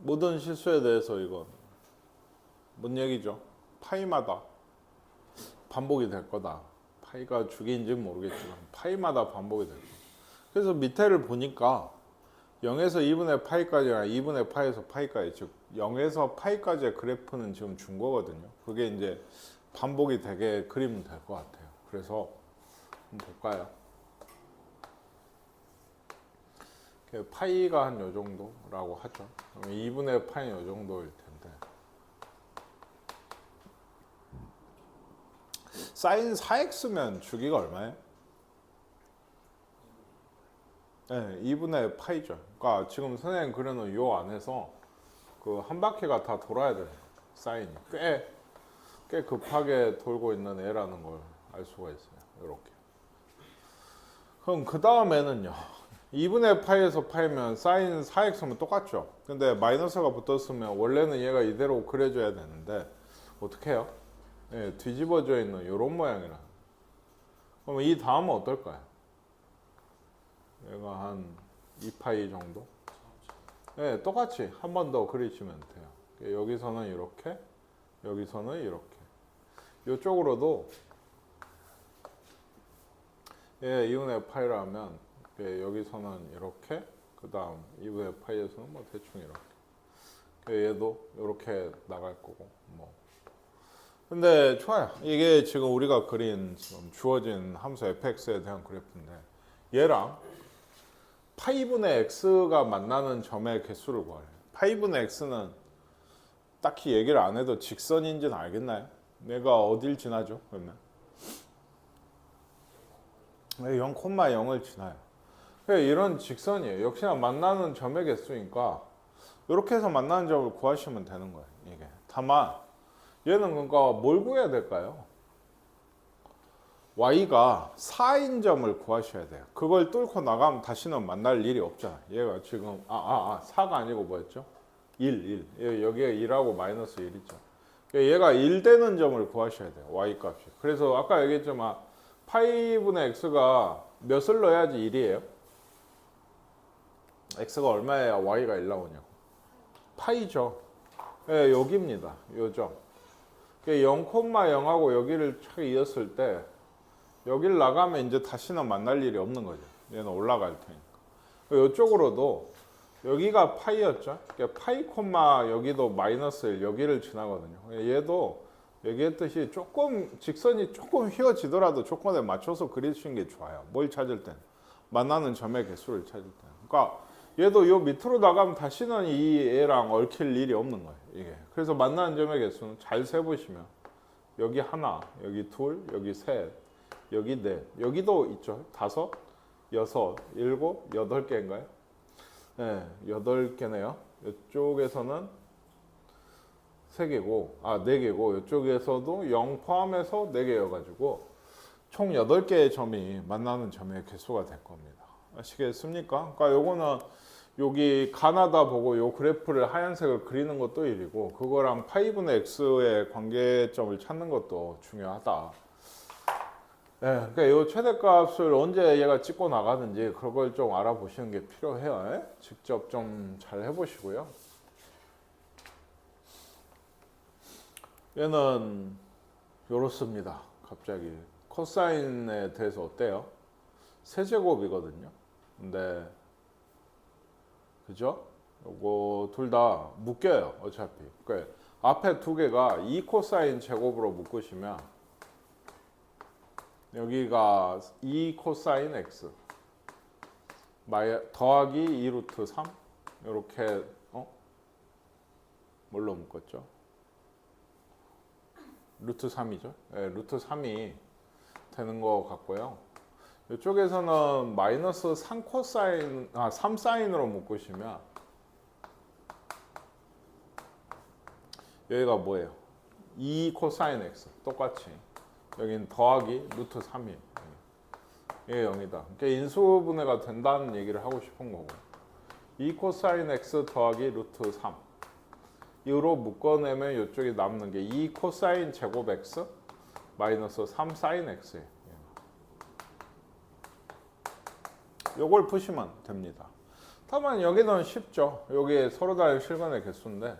모든 실수에 대해서 이건 뭔 얘기죠? 파이마다 반복이 될 거다. 파이가 주기인지는 모르겠지만 파이마다 반복이 될 거다. 그래서 밑에를 보니까 0에서 2분의 파이까지나 2분의 파이에서 파이까지, 즉 0에서 파이까지의 그래프는 지금 준 거거든요. 그게 이제 반복이 되게 그리면 될 것 같아요. 그래서 한번 볼까요? 파이가 한 요 정도라고 하죠. 그러면 2분의 파이는 요 정도일 텐데, 사인 4x면 주기가 얼마예요? 네, 2분의 파이죠. 그러니까 지금 선생님 그려놓은 요 안에서 그 한 바퀴가 다 돌아야 돼요. 사인이 꽤 급하게 돌고 있는 애라는 걸 알 수가 있어요. 이렇게. 그럼 그 다음에는요. 2분의 파이에서 파이면 사인 4x면 똑같죠. 근데 마이너스가 붙었으면 원래는 얘가 이대로 그려줘야 되는데 어떻게 해요? 예, 뒤집어져 있는 이런 모양이라. 그러면 이 다음은 어떨까요? 얘가 한 2파이 정도? 네, 똑같이 한 번 더 그리시면 돼요. 여기서는 이렇게, 여기서는 이렇게. 이쪽으로도 예, 2분의 파이라 하면 예, 여기서는 이렇게, 그 다음 2분의 파이에서는 뭐 대충 이렇게. 얘도 이렇게 나갈 거고 뭐. 근데 좋아요. 이게 지금 우리가 그린 지금 주어진 함수 fx에 대한 그래프인데 얘랑 파이분의 x가 만나는 점의 개수를 구하래요. 파이분의 x는 딱히 얘기를 안 해도 직선인지는 알겠나요? 내가 어딜 지나죠? 그러면 0,0을 지나요. 이런 직선이에요. 역시나 만나는 점의 개수니까 이렇게 해서 만나는 점을 구하시면 되는 거예요. 이게 다만 얘는 그러니까 뭘 구해야 될까요? y가 4인 점을 구하셔야 돼요. 그걸 뚫고 나가면 다시는 만날 일이 없잖아. 얘가 지금 4가 아니고 뭐였죠? 1. 여기에 1하고 마이너스 1 있죠. 얘가 1 되는 점을 구하셔야 돼요. y 값이. 그래서 아까 얘기했지만 파이분의 x가 몇을 넣어야지 1이에요? x가 얼마여야 y가 1 나오냐고. 파이죠. 예, 여기입니다. 요점. 0,0하고 여기를 착 이었을 때 여길 나가면 이제 다시는 만날 일이 없는 거죠. 얘는 올라갈 테니까. 이쪽으로도 여기가 파이였죠. 파이 콤마 여기도 마이너스 1 여기를 지나거든요. 얘도 얘기했듯이 조금 직선이 조금 휘어지더라도 조건에 맞춰서 그리시는 게 좋아요. 뭘 찾을 땐 만나는 점의 개수를 찾을 때. 그러니까 얘도 요 밑으로 나가면 다시는 이 애랑 얽힐 일이 없는 거예요. 이게. 그래서 만나는 점의 개수는 잘 세보시면 여기 하나, 여기 둘, 여기 셋, 여기 넷, 여기도 있죠. 5, 6, 7, 8개인가요? 네, 8개네요. 이쪽에서는 3개고, 4개고, 이쪽에서도 0 포함해서 4개여가지고 총 8개의 점이 만나는 점의 개수가 될 겁니다. 아시겠습니까? 그러니까 요거는 여기 가나다 보고 요 그래프를 하얀색을 그리는 것도 일이고 그거랑 파이분의 x의 관계점을 찾는 것도 중요하다. 네, 그러니까 이 최대값을 언제 얘가 찍고 나가는지 그걸 좀 알아보시는 게 필요해요. 예? 직접 좀 잘 해보시고요. 얘는 이렇습니다. 갑자기 코사인에 대해서 어때요? 세제곱이거든요. 근데 그죠? 요거 둘 다 묶여요. 어차피. 그러니까 앞에 두 개가 2 코사인 제곱으로 묶으시면 여기가 2 코사인 x 더하기 2 루트 3 이렇게 뭘로 묶었죠? 루트 3이죠. 네, 루트 3이 되는 것 같고요. 이쪽에서는 마이너스 3 코사인 3 사인으로 묶으시면 여기가 뭐예요? 2 코사인 x 똑같이 여기는 더하기 루트 3이에요. 이게 0이다. 그러니까 인수분해가 된다는 얘기를 하고 싶은 거고 2 코사인 x 더하기 루트 3 이로 묶어내면 이쪽에 남는 게 2 코사인 제곱 x 마이너스 3 사인 x예요. 요걸 푸시면 됩니다. 다만 여기는 쉽죠. 여기 서로 다른 실근의 개수인데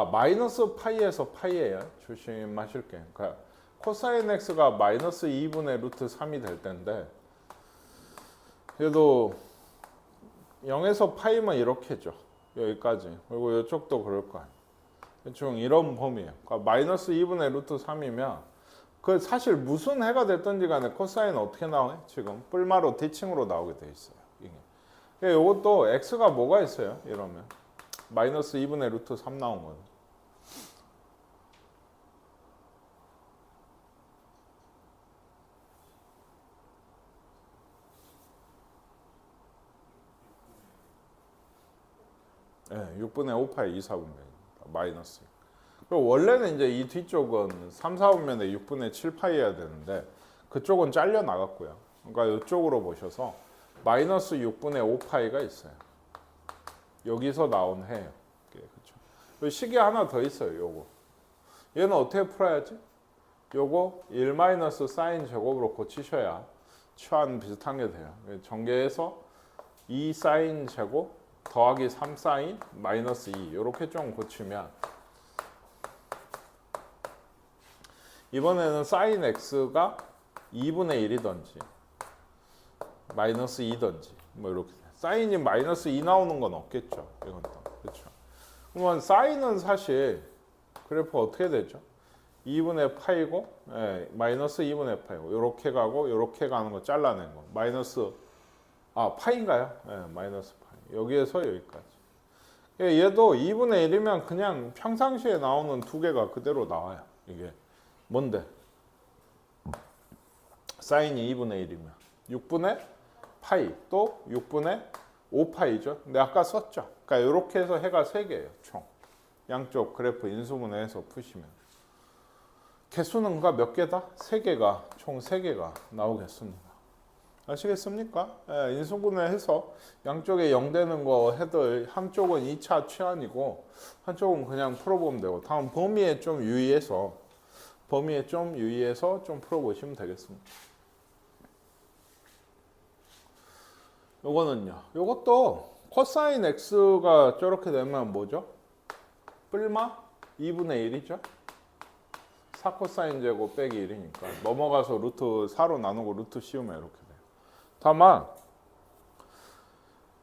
마이너스 파이에서 파이예요. 조심하실 게. 그러니까 코사인 x가 마이너스 2분의 루트 3이 될 텐데 그래도 0에서 파이면 이렇게죠. 여기까지. 그리고 이쪽도 그럴 거 아니에요. 대충 이런 범위예요. 그러니까 마이너스 2분의 루트 3이면 그 사실 무슨 해가 됐든지 간에 코사인은 어떻게 나와요? 지금 뿔마로 대칭으로 나오게 돼 있어요. 이게. 이것도 x가 뭐가 있어요? 이러면 마이너스 2분의 루트 3 나온 거예요. 네, 6분의 5파이 2, 4분면입니다. 마이너스. 그리고 원래는 이제 이 뒤쪽은 3, 4분면에 6분의 7파이여야 되는데 그쪽은 잘려 나갔고요. 그러니까 이쪽으로 보셔서 마이너스 6분의 5파이가 있어요. 여기서 나온 해예요. 그렇죠. 식이 하나 더 있어요. 요거. 얘는 어떻게 풀어야지? 요거 1 마이너스 사인 제곱으로 고치셔야 추한 비슷한 게 돼요. 전개해서 2 사인 제곱 더하기 3 사인 마이너스 2 이렇게 좀 고치면 이번에는 사인 x가 2분의 1이든지 마이너스 2든지 뭐 이렇게 사인이 마이너스 2 나오는 건 없겠죠. 이건 또 그렇죠. 그러면 사인은 사실 그래프 어떻게 되죠? 2분의 파이고 마이너스 2분의 파이고 이렇게 가고 이렇게 가는 거 잘라낸 거 마이너스 파인가요? 마이너스 파이 여기에서 여기까지. 얘도 2분의 1이면 그냥 평상시에 나오는 두 개가 그대로 나와요. 이게 뭔데? 사인이 2분의 1이면 6분의 파이 또 6분의 5파이죠. 근데 아까 썼죠. 그러니까 이렇게 해서 해가 3개예요. 총. 양쪽 그래프 인수분해해서 푸시면. 개수는 몇 개다? 3개가 총 3개가 나오겠습니다. 아시겠습니까? 인수분해해서 양쪽에 0 되는 거 해도 한쪽은 2차 취한이고 한쪽은 그냥 풀어보면 되고 다음 범위에 좀 유의해서 좀 풀어보시면 되겠습니다. 요거는요. 요것도 코사인 x가 저렇게 되면 뭐죠? 뿔마 2분의 1이죠. 4코사인 제곱 빼기 1이니까 넘어가서 루트 4로 나누고 루트 씌우면 이렇게 돼요. 다만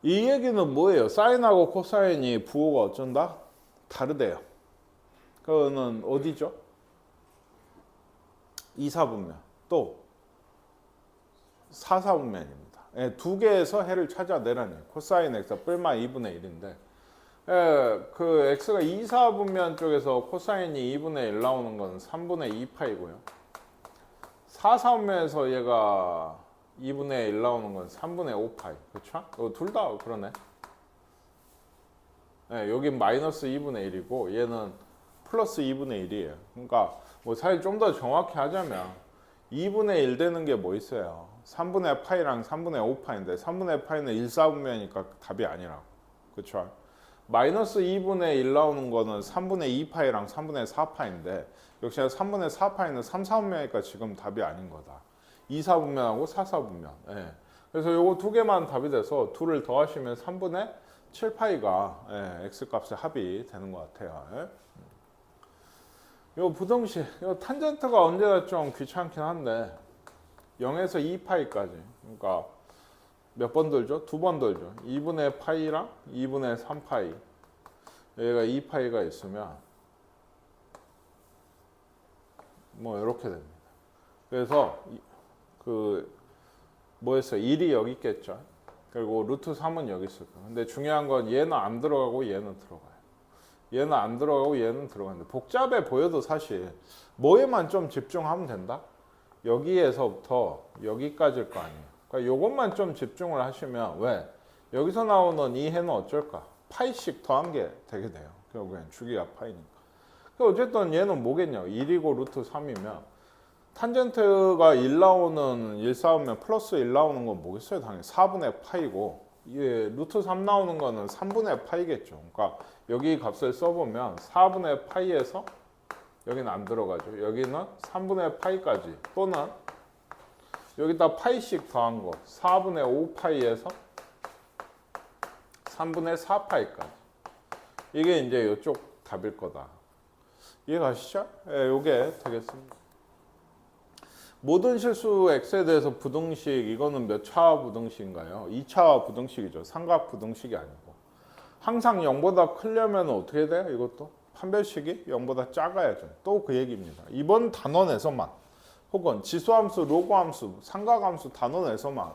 이 얘기는 뭐예요? 사인하고 코사인이 부호가 어쩐다? 다르대요. 그거는 어디죠? 2, 4분면 또 4, 4분면입니다. 두 개에서 해를 찾아내라니 코사인 x가 뿔마 2분의 1인데 그 x가 2, 4분면 쪽에서 코사인이 2분의 1 나오는 건 3분의 2파이고요. 4, 4분면에서 얘가 2분의 1 나오는 건 3분의 5파이. 그렇죠? 둘 다 그러네. 여긴 마이너스 2분의 1이고 얘는 플러스 2분의 1이에요. 그러니까 뭐 사실 좀 더 정확히 하자면 2분의 1 되는 게 뭐 있어요? 3분의 파이랑 3분의 5파인데 3분의 파이는 1, 4분면이니까 답이 아니라고. 그렇죠? 마이너스 2분의 1 나오는 거는 3분의 2파이랑 3분의 4파인데 역시나 3분의 4파이는 3, 4분면이니까 지금 답이 아닌 거다. 2, 4분면하고 4, 4분면. 그래서 요거 두 개만 답이 돼서 둘을 더하시면 3분의 7파이가 x값의 합이 되는 것 같아요. 요 부등식, 요 탄젠트가 언제나 좀 귀찮긴 한데 0에서 2파이까지 그러니까 몇 번 돌죠? 2번 돌죠. 2분의 파이랑 2분의 3파이 여기가 2파이가 있으면 뭐 이렇게 됩니다. 그래서 뭐였어요? 1이 여기 있겠죠. 그리고 루트 3은 여기 있을 거예요. 근데 중요한 건 얘는 안 들어가고 얘는 들어가요. 얘는 안 들어가고 얘는 들어가는데 복잡해 보여도 사실 뭐에만 좀 집중하면 된다? 여기에서부터 여기까지일 거 아니에요. 그러니까 요것만 좀 집중을 하시면 왜? 여기서 나오는 이 해는 어쩔까? 파이씩 더한 게 되게 돼요. 결국엔 주기가 파이니까. 어쨌든 얘는 뭐겠냐? 1이고 루트 3이면 탄젠트가 1 나오는 1, 4면 플러스 1 나오는 건 뭐겠어요? 당연히 4분의 파이고 루트 3 나오는 거는 3분의 파이겠죠. 그러니까 여기 값을 써보면 4분의 파이에서 여기는 안 들어가죠. 여기는 3분의 파이까지 또는 여기다 파이씩 더한 거 4분의 5파이에서 3분의 4파이까지. 이게 이제 이쪽 답일 거다. 이해가시죠? 예, 요게 되겠습니다. 모든 실수 x에 대해서 부등식, 이거는 몇 차 부등식인가요? 2차 부등식이죠. 삼각 부등식이 아니고. 항상 0보다 크려면 어떻게 돼요? 이것도 판별식이 0보다 작아야죠. 또 그 얘기입니다. 이번 단원에서만 혹은 지수함수, 로그함수, 삼각함수 단원에서만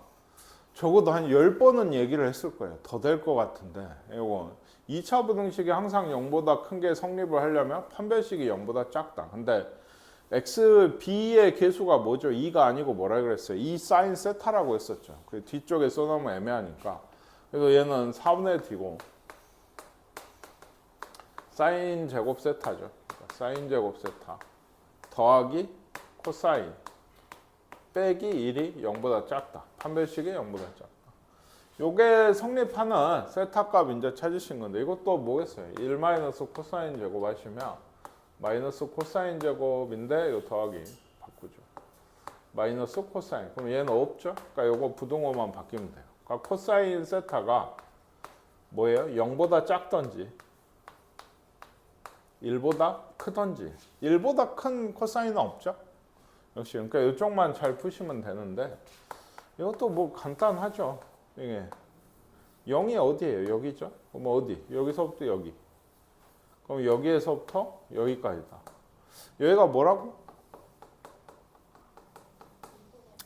적어도 한 10번은 얘기를 했을 거예요. 더 될 것 같은데 이거 2차 부등식이 항상 0보다 큰 게 성립을 하려면 판별식이 0보다 작다. 근데 x, b의 개수가 뭐죠? 2가 아니고 뭐라 그랬어요? 2 사인 세타라고 했었죠. 그 뒤쪽에 써놓으면 애매하니까. 그래서 얘는 4분의 t고 사인 제곱 세타죠. 그러니까 사인 제곱 세타 더하기 코사인 빼기 1이 0보다 작다. 판별식이 0보다 작다. 요게 성립하는 세타 값 이제 찾으신 건데 이것도 뭐겠어요? 1 마이너스 코사인 제곱 하시면 마이너스 코사인 제곱인데 요 더하기 바꾸죠. 마이너스 코사인. 그럼 얘는 없죠? 그러니까 요거 부등호만 바뀌면 돼요. 그러니까 코사인 세타가 뭐예요? 0보다 작던지 1보다 크던지. 1보다 큰 코사인은 없죠? 역시 그러니까 이쪽만 잘 푸시면 되는데 이것도 뭐 간단하죠. 이게 0이 어디예요? 여기죠? 그럼 어디? 여기서부터 여기. 그럼 여기에서부터 여기까지다. 여기가 뭐라고?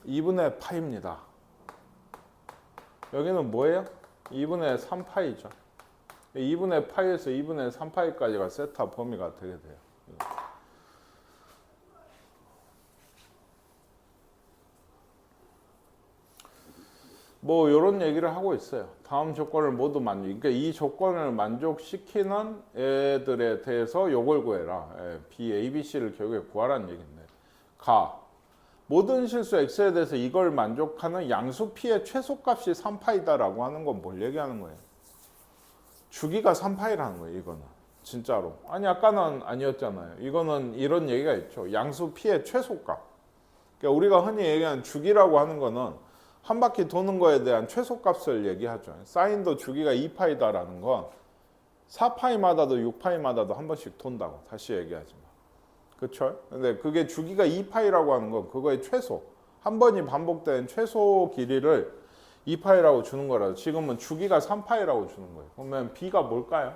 2분의 파입니다. 여기는 뭐예요? 2분의 3파이죠. 2분의 파이에서 2분의 3파이까지가 세타 범위가 되게 돼요. 뭐 이런 얘기를 하고 있어요. 다음 조건을 모두 그러니까 이 조건을 만족시키는 애들에 대해서 요걸 구해라. B, A, B, C를 결국에 구하라는 얘기인데 모든 실수 X에 대해서 이걸 만족하는 양수 P의 최소값이 3파이다라고 하는 건 뭘 얘기하는 거예요? 주기가 3파이라는 거예요. 이거는 진짜로. 아니 아까는 아니었잖아요. 이거는 이런 얘기가 있죠. 양수 P의 최소값. 그러니까 우리가 흔히 얘기하는 주기라고 하는 거는 한 바퀴 도는 거에 대한 최소값을 얘기하죠. 사인도 주기가 2파이다라는 건 4파이마다도 6파이마다도 한 번씩 돈다고. 다시 얘기하지만. 그렇죠? 근데 그게 주기가 2파이라고 하는 건 그거의 최소. 한 번이 반복된 최소 길이를 2파이라고 주는 거라서 지금은 주기가 3파이라고 주는 거예요. 그러면 B가 뭘까요?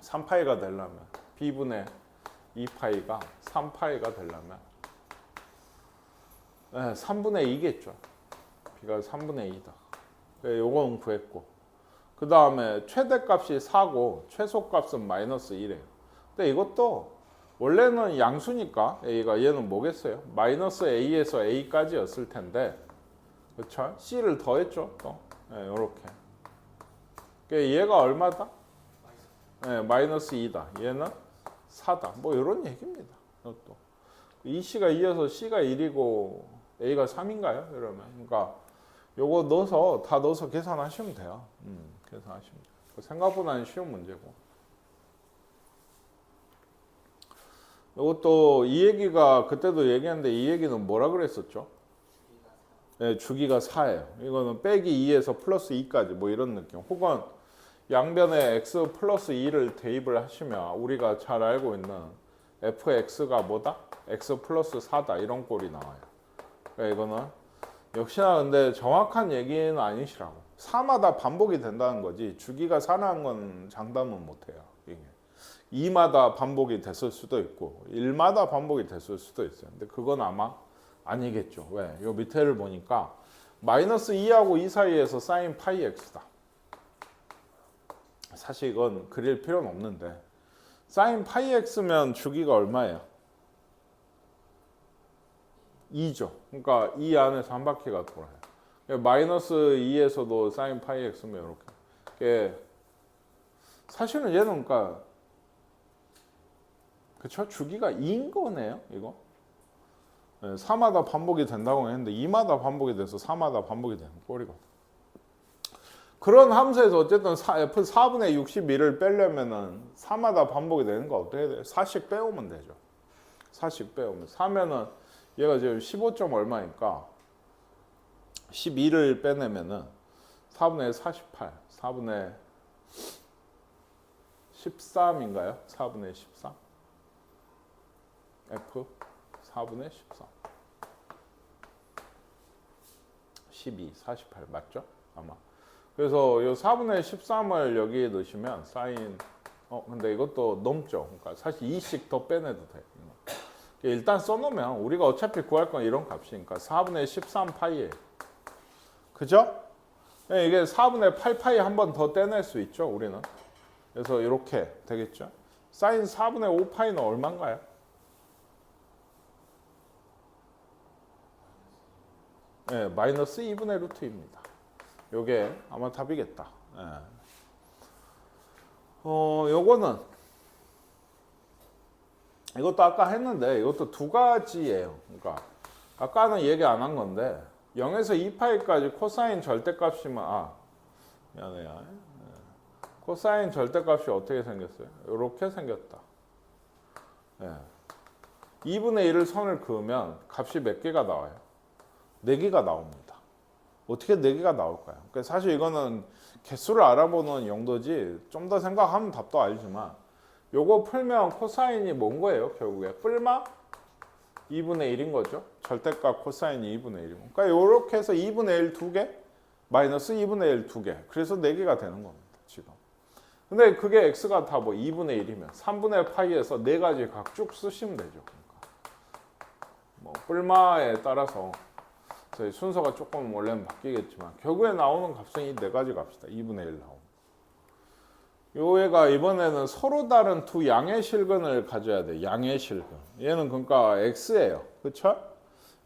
3파이가 되려면 B분의 2파이가 3파이가 되려면 3분의 2겠죠. B가 3분의 2다. 요건 구했고 그 다음에 최대값이 4고 최소값은 마이너스 1이에요. 근데 이것도 원래는 양수니까 A가 얘는 뭐겠어요? 마이너스 A에서 A까지였을 텐데 그렇죠? C를 더했죠. 또 이렇게 얘가 얼마다? 마이너스 2다. 얘는 4다. 뭐 이런 얘기입니다. 또 이 C가 2여서 C가 1이고 A가 3인가요? 그러면 그러니까 요거 넣어서 다 넣어서 계산하시면 돼요. 계산하시면 돼요. 생각보다는 쉬운 문제고. 이것도 이 얘기가 그때도 얘기했는데 이 얘기는 뭐라 그랬었죠? 주기가 4예요. 이거는 빼기 2에서 플러스 2까지 뭐 이런 느낌. 혹은 양변에 x 플러스 2를 대입을 하시면 우리가 잘 알고 있는 fx가 뭐다? x 플러스 4다. 이런 꼴이 나와요. 그러니까 이거는 역시나 근데 정확한 얘기는 아니시라고. 4마다 반복이 된다는 거지 주기가 4라는 건 장담은 못해요. 이게 2마다 반복이 됐을 수도 있고 1마다 반복이 됐을 수도 있어요. 근데 그건 아마 아니겠죠. 왜? 요 밑에를 보니까 마이너스 2하고 2 사이에서 사인 파이 x다. 사실 이건 그릴 필요는 없는데 사인 파이 x면 주기가 얼마예요? 2죠. 그러니까 이 안에서 한 바퀴가 돌아요. 마이너스 2에서도 사인 파이 x면 이렇게. 사실은 얘는 그러니까 그쵸? 주기가 2인 거네요. 이거. 4마다 반복이 된다고 했는데 2마다 반복이 돼서 4마다 반복이 되는 꼴이거든. 그런 함수에서 어쨌든 F 4분의 61을 빼려면은 4마다 반복이 되는 거 어떻게 돼요? 4씩 빼오면 되죠. 4씩 빼오면 4면은 얘가 지금 15점 얼마니까 12를 빼내면은 4분의 48, 4분의 13인가요? 4분의 13? F 4분의 13 12, 48 맞죠? 아마. 그래서 이 4분의 13을 여기에 넣으시면 사인 근데 이것도 넘죠. 그러니까 사실 2씩 더 빼내도 돼. 일단 써놓으면 우리가 어차피 구할 건 이런 값이니까 4분의 13파이에 그죠? 이게 4분의 8파이 한 번 더 떼낼 수 있죠, 우리는. 그래서 이렇게 되겠죠. 사인 4분의 5파이는 얼마인가요? 네, 마이너스 2분의 루트입니다. 요게 아마 답이겠다. 네. 요거는 이것도 아까 했는데 이것도 두 가지예요. 그러니까 아까는 얘기 안 한 건데 0에서 2파이까지 코사인 절대값이면 미안해요. 코사인 절대값이 어떻게 생겼어요? 이렇게 생겼다. 네. 2분의 1을 선을 그으면 값이 몇 개가 나와요? 4개가 나옵니다. 어떻게 4개가 나올까요? 그러니까 사실 이거는 개수를 알아보는 용도지 좀 더 생각하면 답도 알지만 요거 풀면 코사인이 뭔 거예요? 결국에 뿔마 2분의 1인 거죠. 절대값 코사인이 2분의 1이고. 그러니까 요렇게 해서 2분의 1 2개 마이너스 2분의 1 2개. 그래서 4개가 되는 겁니다. 지금. 근데 그게 x가 다 뭐 2분의 1이면 3분의 파이에서 4가지 각 쭉 쓰시면 되죠. 그러니까 뭐 뿔마에 따라서 저희 순서가 조금 원래는 바뀌겠지만 결국에 나오는 값은 이 4가지 값이다. 2분의 1 나오고. 요 애가 이번에는 서로 다른 두 양의 실근을 가져야 돼. 양의 실근. 얘는 그러니까 x예요. 그쵸?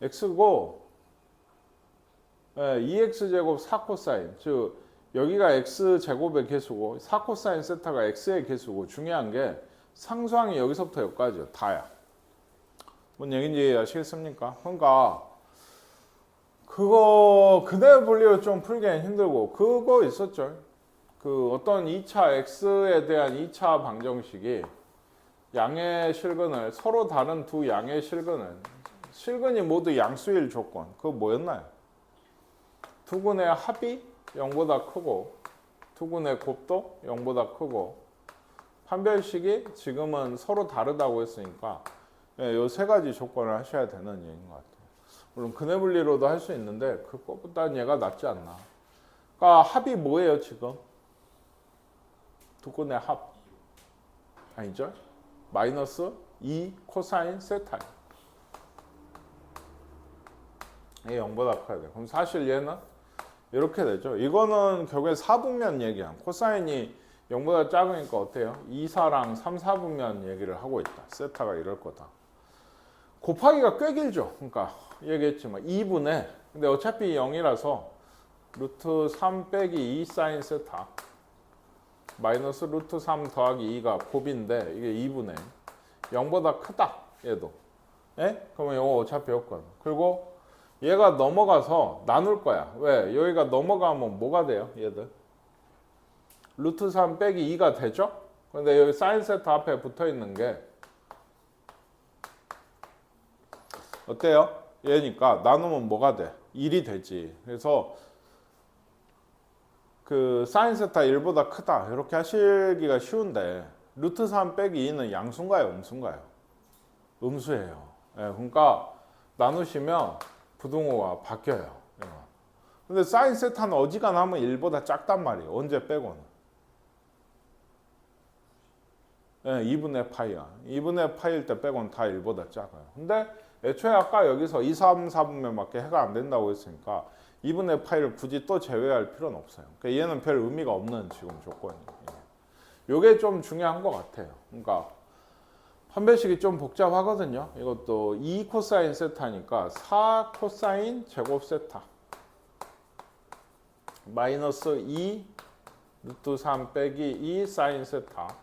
x고 2x제곱 4코사인. 즉 여기가 x제곱의 개수고 4코사인 세타가 x의 개수고 중요한 게 상수항이 여기서부터 여기까지요. 다야. 뭔 얘기인지 아시겠습니까? 그러니까 그거 그대로 분리로 좀 풀기는 힘들고 그거 있었죠. 그 어떤 2차 x에 대한 2차 방정식이 양의 실근을 서로 다른 두 양의 실근이 모두 양수일 조건. 그거 뭐였나요? 두근의 합이 0보다 크고 두근의 곱도 0보다 크고 판별식이 지금은 서로 다르다고 했으니까 이 3가지 조건을 하셔야 되는 얘기인 것 같아요. 물론 근해 분리로도 할 수 있는데 그것보다는 얘가 낫지 않나. 그러니까 합이 뭐예요 지금? 두근의 합 아니죠? 마이너스 2 코사인 세타. 이게 0보다 커야 돼. 그럼 사실 얘는 이렇게 되죠. 이거는 결국에 4분면 얘기야. 코사인이 0보다 작으니까 어때요? 2, 4랑 3, 4분면 얘기를 하고 있다. 세타가 이럴 거다. 곱하기가 꽤 길죠. 그러니까 얘기했지만 2분의 근데 어차피 0이라서 루트 3 빼기 2 사인 세타 마이너스 루트 3 더하기 2가 곱인데 이게 2분의 0보다 크다. 얘도. 예? 그러면 이거 어차피 없거든. 그리고 얘가 넘어가서 나눌 거야. 왜? 여기가 넘어가면 뭐가 돼요? 얘들. 루트 3 빼기 2가 되죠? 근데 여기 사인 세타 앞에 붙어 있는 게 어때요? 얘니까 나누면 뭐가 돼? 1이 되지. 그래서 그 사인 세타 1보다 크다. 이렇게 하시기가 쉬운데 루트 3 빼기 2는 양수인가요? 음수인가요? 음수예요. 예, 그러니까 나누시면 부등호가 바뀌어요. 근데 사인 세타는 어지간하면 1보다 작단 말이에요. 언제 빼고는. 예, 2분의 파이야. 2분의 파이일 때 빼고는 다 1보다 작아요. 근데 애초에 아까 여기서 2, 3, 4분면밖에 해가 안 된다고 했으니까 2분의 파이를 굳이 또 제외할 필요는 없어요. 그러니까 얘는 별 의미가 없는 지금 조건이에요. 요게 좀 중요한 것 같아요. 그러니까 판별식이 좀 복잡하거든요. 이것도 2 코사인 세타니까 4 코사인 제곱 세타 마이너스 2 루트 3 빼기 2 사인 세타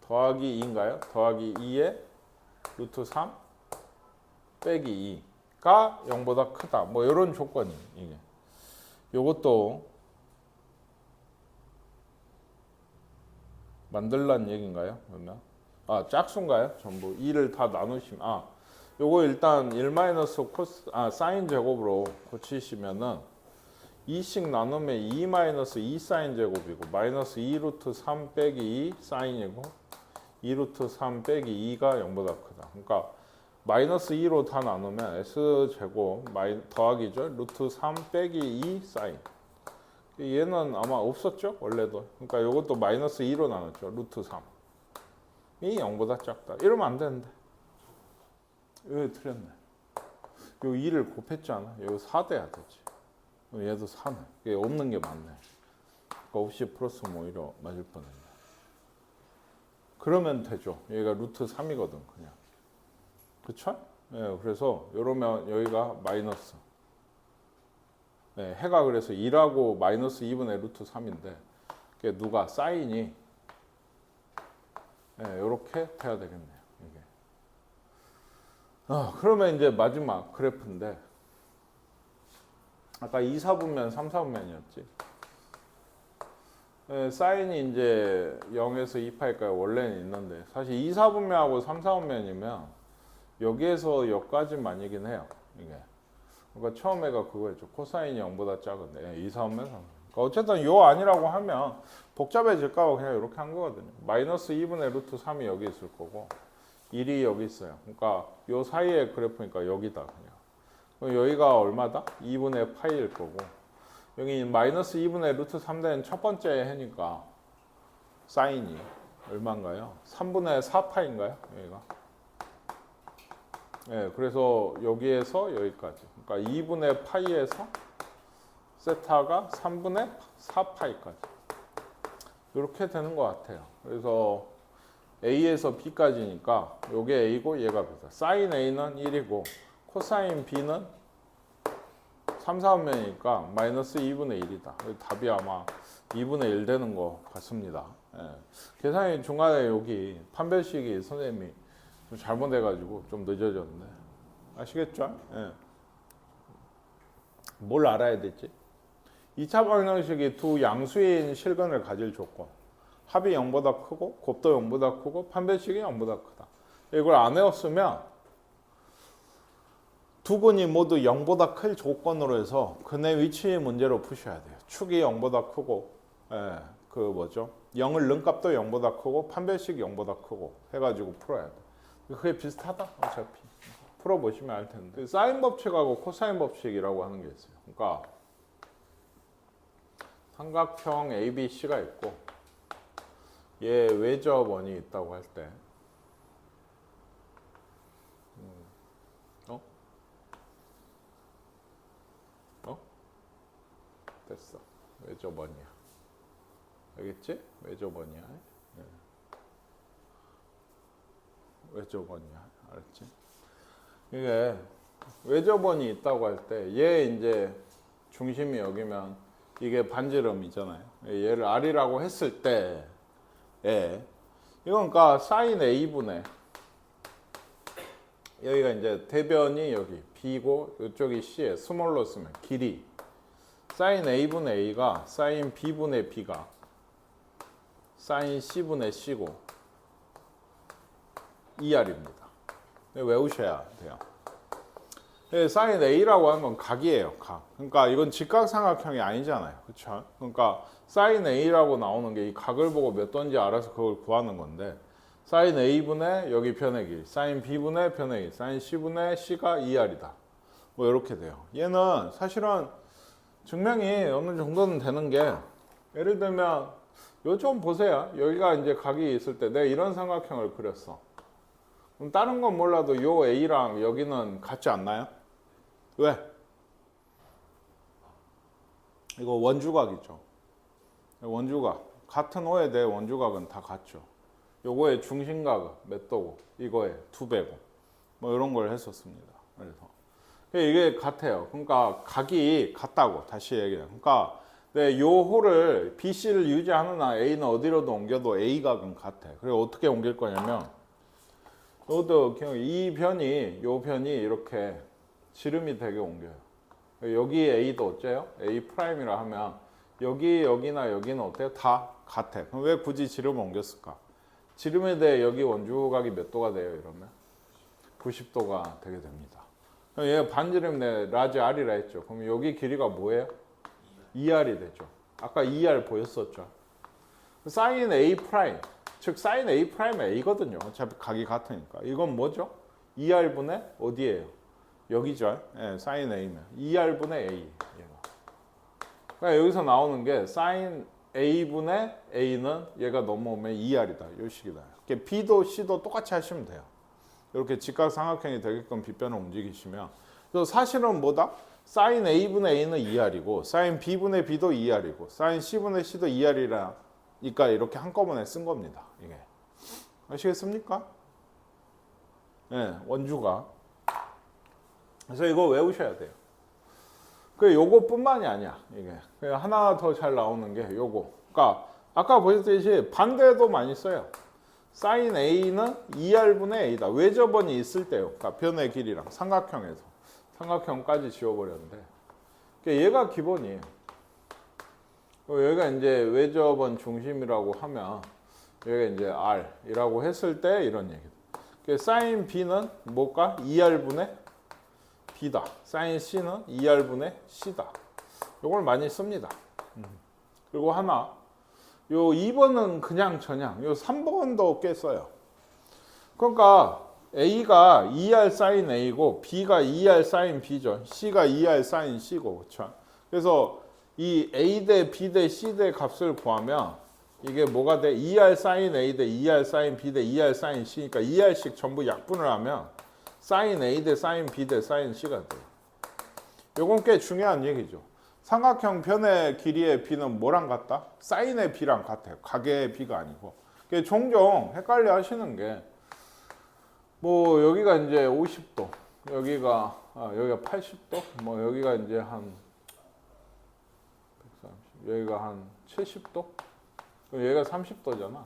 더하기 2인가요? 더하기 2에 루트 3 빼기 2가 0보다 크다. 뭐 이런 조건이 이게. 요것도 만들란 얘기인가요? 그러면 짝수인가요? 전부 2를 다 나누시면 요거 일단 1 마이너스 코스 사인 제곱으로 고치시면은 2씩 나누면 2 마이너스 2 사인 제곱이고 마이너스 2 루트 3 빼기 2 사인이고 2 루트 3 빼기 2가 0보다 크다. 그러니까 마이너스 2로 다 나누면 S 제곱 더하기죠. 루트 3 빼기 2 사인. 얘는 아마 없었죠? 원래도. 그러니까 이것도 마이너스 2로 나눴죠. 루트 3. 이 0보다 작다. 이러면 안 되는데. 왜 틀렸네. 요 2를 곱했잖아. 여기 4 돼야 되지. 얘도 4네. 이게 없는 게 맞네. 그러니까 없이 플러스면 오히려 맞을 뻔했네. 그러면 되죠. 여기가 루트 3이거든 그냥. 그쵸? 예, 그래서 이러면 여기가 마이너스. 예, 해가 그래서 2라고 마이너스 2분의 루트 3인데 그게 누가 사인이 이렇게 돼야 되겠네요. 이게. 그러면 이제 마지막 그래프인데 아까 2, 4분면, 3, 4분면이었지. 사인이 이제 0에서 2파일까지 원래는 있는데 사실 2, 4분면하고 3, 4분면이면 여기에서 여기까지만이긴 해요. 이게. 그러니까 처음에가 그거였죠. 코사인이 0보다 작은데 2, 4분면 3. 그러니까 어쨌든 요 아니라고 하면 복잡해질까 봐 그냥 이렇게 한 거거든요. 마이너스 2분의 루트 3이 여기 있을 거고 1이 여기 있어요. 그러니까 요 사이의 그래프니까 여기다 그냥. 그럼 여기가 얼마다? 2분의 파이일 거고 여기 마이너스 2분의 루트 3 되는 첫 번째 해니까 사인이 얼마인가요? 3분의 4파인가요? 여기가. 네, 그래서 여기에서 여기까지. 그러니까 2분의 파이에서 세타가 3분의 4파이까지. 이렇게 되는 것 같아요. 그래서 A에서 B까지니까 요게 A고 얘가 B다. 사인 A는 1이고 코사인 B는 3, 4분면이니까 마이너스 2분의 1이다. 답이 아마 2분의 1 되는 것 같습니다. 예. 계산이 중간에 여기 판별식이 선생님이 좀 잘못해가지고 좀 늦어졌는데 아시겠죠? 예. 뭘 알아야 되지? 2차 방정식이 두 양수인 실근을 가질 조건 합이 0보다 크고 곱도 0보다 크고 판별식이 0보다 크다. 이걸 안 외웠으면 두 근이 모두 0보다 클 조건으로 해서 근의 위치 문제로 푸셔야 돼요. 축이 0보다 크고 그 뭐죠? 0을 넣은 값도 0보다 크고 판별식이 0보다 크고 해가지고 풀어야 돼. 그게 비슷하다 어차피. 풀어보시면 알 텐데 사인 법칙하고 코사인 법칙이라고 하는 게 있어요. 그러니까 삼각형 ABC가 있고 얘 외접원이 있다고 할 때 됐어. 외접원이야. 알겠지? 외접원이야. 네. 외접원이야. 알았지? 이게 외접원이 있다고 할 때 얘 이제 중심이 여기면 이게 반지름이잖아요. 얘를 R이라고 했을 때 이건 그러니까 사인 A분의 여기가 이제 대변이 여기 B고 이쪽이 C에 스몰로 쓰면 길이 사인 A분의 A가 사인 B분의 B가 사인 C분의 C고 ER입니다. 외우셔야 돼요. 사인 A라고 하는 건 각이에요. 각. 그러니까 이건 직각삼각형이 아니잖아요. 그렇죠? 그러니까 사인 A라고 나오는 게 이 각을 보고 몇 도인지 알아서 그걸 구하는 건데 사인 A분의 여기 변의 길, 사인 B분의 변의 길, 사인 C분의 C가 ER이다. 뭐 이렇게 돼요. 얘는 사실은 증명이 어느 정도는 되는 게 예를 들면 요 좀 보세요. 여기가 이제 각이 있을 때 내가 이런 삼각형을 그렸어. 그럼 다른 건 몰라도 요 A랑 여기는 같지 않나요? 왜? 이거 원주각이죠. 원주각. 같은 호에 대해 원주각은 다 같죠. 요거의 중심각은 몇 도고 이거의 2배고 뭐 이런 걸 했었습니다. 그래서 이게 같아요. 그러니까 각이 같다고 다시 얘기해요. 그러니까 요 호를 BC를 유지하는 한 A는 어디로도 옮겨도 A각은 같아. 그리고 어떻게 옮길 거냐면 요도 이 변이 요 변이 이렇게 지름이 되게 옮겨요. 여기 A도 어째요? A 프라임이라 하면 여기 여기나 여기는 어때요? 다 같아. 그럼 왜 굳이 지름을 옮겼을까? 지름에 대해 여기 원주각이 몇 도가 돼요? 이러면 90도가 되게 됩니다. 그럼 얘 반지름 내 라지 R이라 했죠. 그럼 여기 길이가 뭐예요? 2R이 되죠. 아까 2R 보였었죠. 사인 A 프라임, 즉 사인 A 프라임 A거든요. 어차피 각이 같으니까. 이건 뭐죠? 2R분의 어디예요? 여기죠. 예, 사인 A면 2R분의 A. 얘가. 그러니까 여기서 나오는 게 사인 A분의 A는 얘가 넘어오면 2R이다. 이 식이다. B도 C도 똑같이 하시면 돼요. 이렇게 직각삼각형이 되게끔 빗변을 움직이시면. 그래서 사실은 뭐다? 사인 A분의 A는 2R이고 사인 B분의 B도 2R이고 사인 C분의 C도 2R이라니까 이렇게 한꺼번에 쓴 겁니다. 이게 아시겠습니까? 네, 원주가. 그래서 이거 외우셔야 돼요. 그 요거뿐만이 아니야. 이게 하나 더 잘 나오는 게 요거. 그러니까 아까 보셨듯이 반대도 많이 써요. 사인 A는 2R분의 A다. 외접원이 있을 때요. 그러니까 변의 길이랑 삼각형에서. 삼각형까지 지워버렸는데 얘가 기본이에요. 여기가 이제 외접원 중심이라고 하면 여기가 이제 R이라고 했을 때 이런 얘기다. 사인 B는 뭘까? 2R분의 B다. 사인 C는 2R분의 C다. 이걸 많이 씁니다. 그리고 하나 요 2번은 그냥 전향. 요 3번도 꽤 써요. 그러니까 A가 2R 사인 A고 B가 2R 사인 B죠. C가 2R 사인 C고. 그렇죠? 그래서 이 A 대 B 대 C 대 값을 구하면 이게 뭐가 돼? 2R 사인 A 대 2R 사인 B 대 2R 사인 C니까 2R씩 전부 약분을 하면 사인 A 대 사인 B 대 사인 C가 돼요. 요건 꽤 중요한 얘기죠. 삼각형 변의 길이의 B는 뭐랑 같다? 사인의 B랑 같아요. 각의 B가 아니고. 종종 헷갈려 하시는 게 뭐 여기가 이제 50도, 여기가 80도, 뭐 여기가 이제 한 130, 여기가 한 70도, 여기가 30도잖아.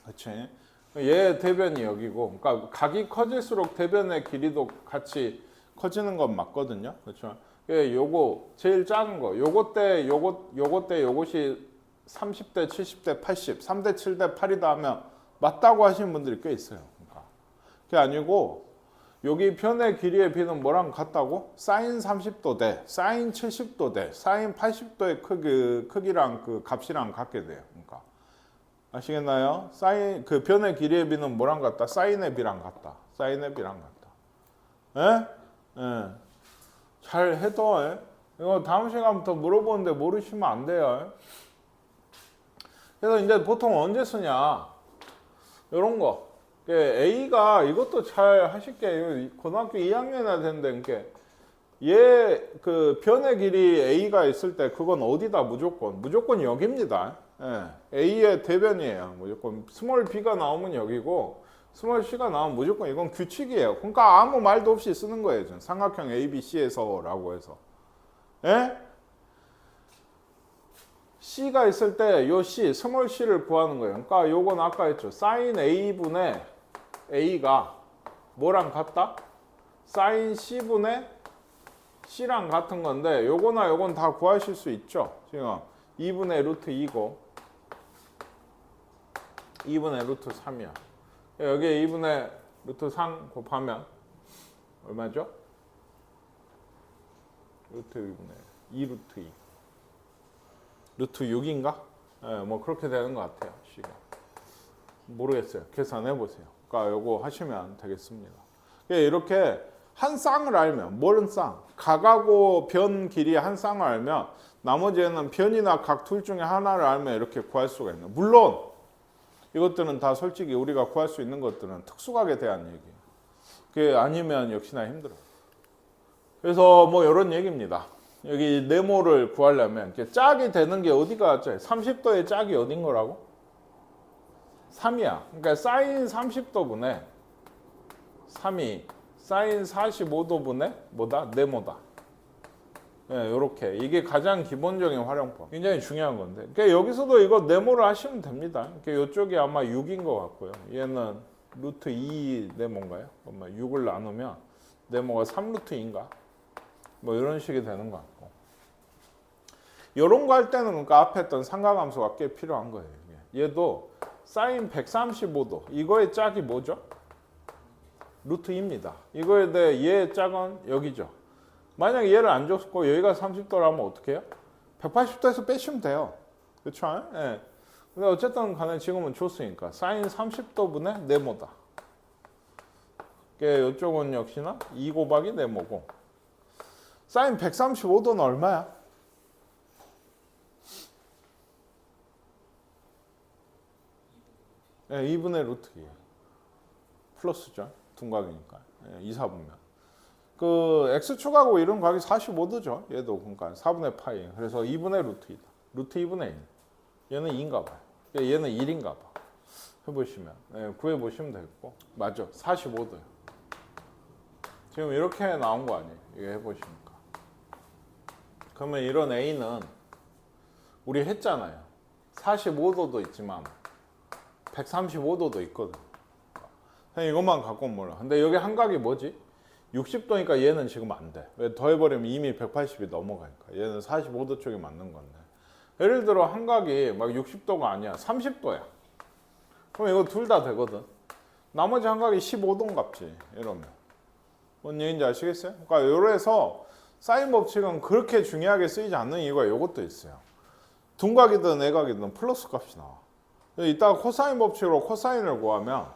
그렇지? 얘 대변이 여기고, 그러니까 각이 커질수록 대변의 길이도 같이 커지는 건 맞거든요. 그렇죠? 요거 제일 작은 거, 요것 때 요것이 30대, 70대, 80, 3대, 7대, 8이다 하면 맞다고 하시는 분들이 꽤 있어요. 그게 아니고 여기 편의 길이의 B는 뭐랑 같다고? 사인 30도 대, 사인 70도 대, 사인 80도의 크기랑 그 값이랑 같게 돼요. 그러니까 아시겠나요? 사인 그 변의 길이의 B는 뭐랑 같다? 사인의 B랑 같다. 사인의 B랑 같다. 예? 예. 잘 해도 이거 다음 시간부터 물어보는데 모르시면 안 돼요. 그래서 이제 보통 언제 쓰냐? 이런 거. A가 이것도 잘 하실게요. 고등학교 2학년이나 됐는데 얘 그 변의 길이 A가 있을 때 그건 어디다 무조건 여기입니다. 예. A의 대변이에요. 무조건 스몰 b가 나오면 여기고 스몰 c가 나오면 무조건 이건 규칙이에요. 그러니까 아무 말도 없이 쓰는 거예요. 삼각형 ABC에서라고 해서. 예? C가 있을 때 요 C, 스몰 c를 구하는 거예요. 그러니까 요건 아까 했죠. 사인 A분의 A가 뭐랑 같다? 사인 C분의 C랑 같은 건데 요거나 요건 다 구하실 수 있죠. 지금 2분의 루트 2고 2분의 루트 3이야. 여기에 2분의 루트 3 곱하면 얼마죠? 루트 2분의 2 루트 2 루트 6인가? 네, 뭐 그렇게 되는 것 같아요. C가. 모르겠어요. 계산해 보세요. 그러니까 요거 하시면 되겠습니다. 이렇게 한 쌍을 알면, 뭐는 쌍? 각하고 변 길이의 한 쌍을 알면 나머지에는 변이나 각 둘 중에 하나를 알면 이렇게 구할 수가 있는. 물론 이것들은 다 솔직히 우리가 구할 수 있는 것들은 특수각에 대한 얘기예요. 그게 아니면 역시나 힘들어요. 그래서 뭐 이런 얘기입니다. 여기 네모를 구하려면 짝이 되는 게 어디가 짝이? 30도의 짝이 어딘 거라고? 3이야. 그러니까 사인 30도분의 3이 사인 45도분의 뭐다? 네모다. 네, 요렇게. 이게 가장 기본적인 활용법. 굉장히 중요한 건데. 그러니까 여기서도 이거 네모를 하시면 됩니다. 그러니까 이쪽이 아마 6인 것 같고요. 얘는 루트 2 네모인가요? 6을 나누면 네모가 3루트인가? 뭐 이런 식이 되는 것 같고. 이런 거 할 때는 그러니까 앞에 했던 삼각함수가 꽤 필요한 거예요. 얘도 사인 135도. 이거의 짝이 뭐죠? 루트 2입니다. 이거에 대해 얘의 짝은 여기죠. 만약에 얘를 안 줬고 여기가 30도라면 어떻게 해요? 180도에서 빼시면 돼요. 그렇죠? 예. 근데 어쨌든 간에 지금은 줬으니까 사인 30도분의 네모다. 이쪽은 역시나 2 곱하기 네모고 사인 135도는 얼마야? 예, 2분의 루트 2 플러스죠. 둔각이니까. 예, 2, 4분면. 그 x축하고 이런 각이 45도죠. 얘도 그러니까 4분의 파이. 그래서 2분의 루트 2다. 루트 2분의 1. 얘는 2인가 봐요. 얘는 1인가 봐. 해보시면. 예, 구해보시면 되겠고. 맞죠? 45도요. 지금 이렇게 나온 거 아니에요? 이거 해보시니까. 그러면 이런 A는 우리 했잖아요. 45도도 있지만 135도도 있거든. 그냥 이것만 갖고 몰라. 근데 여기 한각이 뭐지? 60도니까 얘는 지금 안 돼. 왜 더해버리면 이미 180이 넘어가니까. 얘는 45도 쪽이 맞는 건데. 예를 들어 한각이 막 60도가 아니야. 30도야. 그럼 이거 둘 다 되거든. 나머지 한각이 15도인 값지. 이러면. 뭔 얘기인지 아시겠어요? 그러니까 요래서 사인 법칙은 그렇게 중요하게 쓰이지 않는 이유가 이것도 있어요. 둔각이든 내각이든 플러스 값이 나와. 이따가 코사인 법칙으로 코사인을 구하면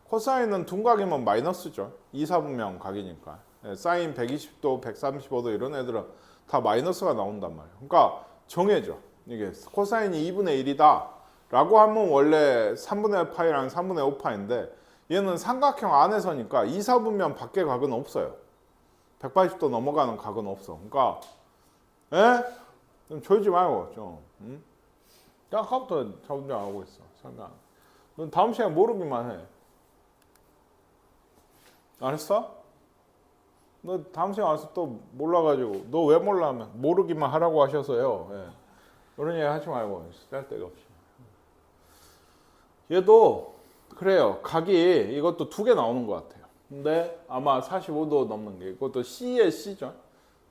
코사인은 둔각이면 마이너스죠. 2, 4분면 각이니까. 사인 120도, 135도 이런 애들은 다 마이너스가 나온단 말이에요. 그러니까 정해져. 이게 코사인이 2분의 1이다 라고 하면 원래 3분의 파이랑 3분의 5파인데 얘는 삼각형 안에서니까 2, 4분면 밖에 각은 없어요. 180도 넘어가는 각은 없어. 그러니까 좀 졸지 말고 좀. 응? 아까부터 자문장하고 있어. 설명. 넌 다음 시간에 모르기만 해. 안 했어? 너 다음 시간에 와서 또 몰라가지고 너 왜 몰라 하면 모르기만 하라고 하셔서요. 예. 그런 얘기 하지 말고 쓸데가 없이. 얘도 그래요. 각이 이것도 두 개 나오는 것 같아요. 근데 아마 45도 넘는 게 이것도 C의 C죠.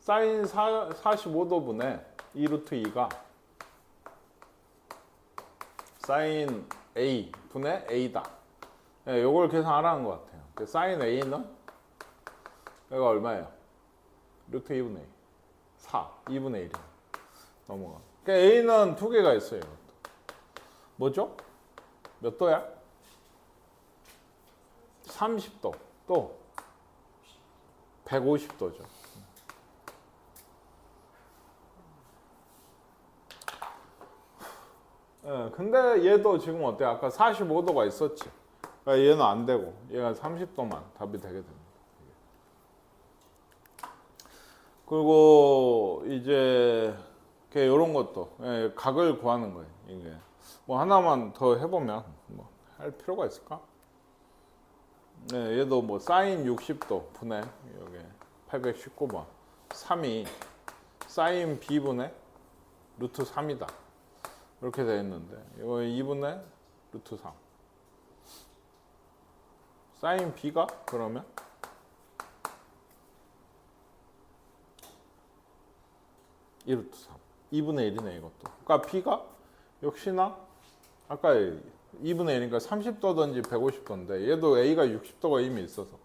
사인 45도분의 2루트 2가 사인 A 분의 A다. 예, 요걸 계산하라는 것 같아요. 사인 A는 여기가 얼마예요? 루트 2분의 2. 4. 2분의 1이에요. 넘어가. 그러니까 A는 두 개가 있어요. 뭐죠? 몇 도야? 30도. 또 150도죠. 예, 근데 얘도 지금 어때? 아까 45도가 있었지. 그러니까 얘는 안 되고 얘가 30도만 답이 되게 됩니다. 그리고 이제 이런 것도 각을 구하는 거예요. 이게 뭐 하나만 더 해보면 뭐 할 필요가 있을까? 얘도 뭐 사인 60도 분의 여기 819번 3이 사인 b분의 루트 3이다. 이렇게 되어 있는데 이거 2분의 루트 3 사인 b가 그러면 2루트 3 2분의 1이네 이것도. 그러니까 b가 역시나 아까 2분의 1이니까 30도든지 150도인데 얘도 a가 60도가 이미 있어서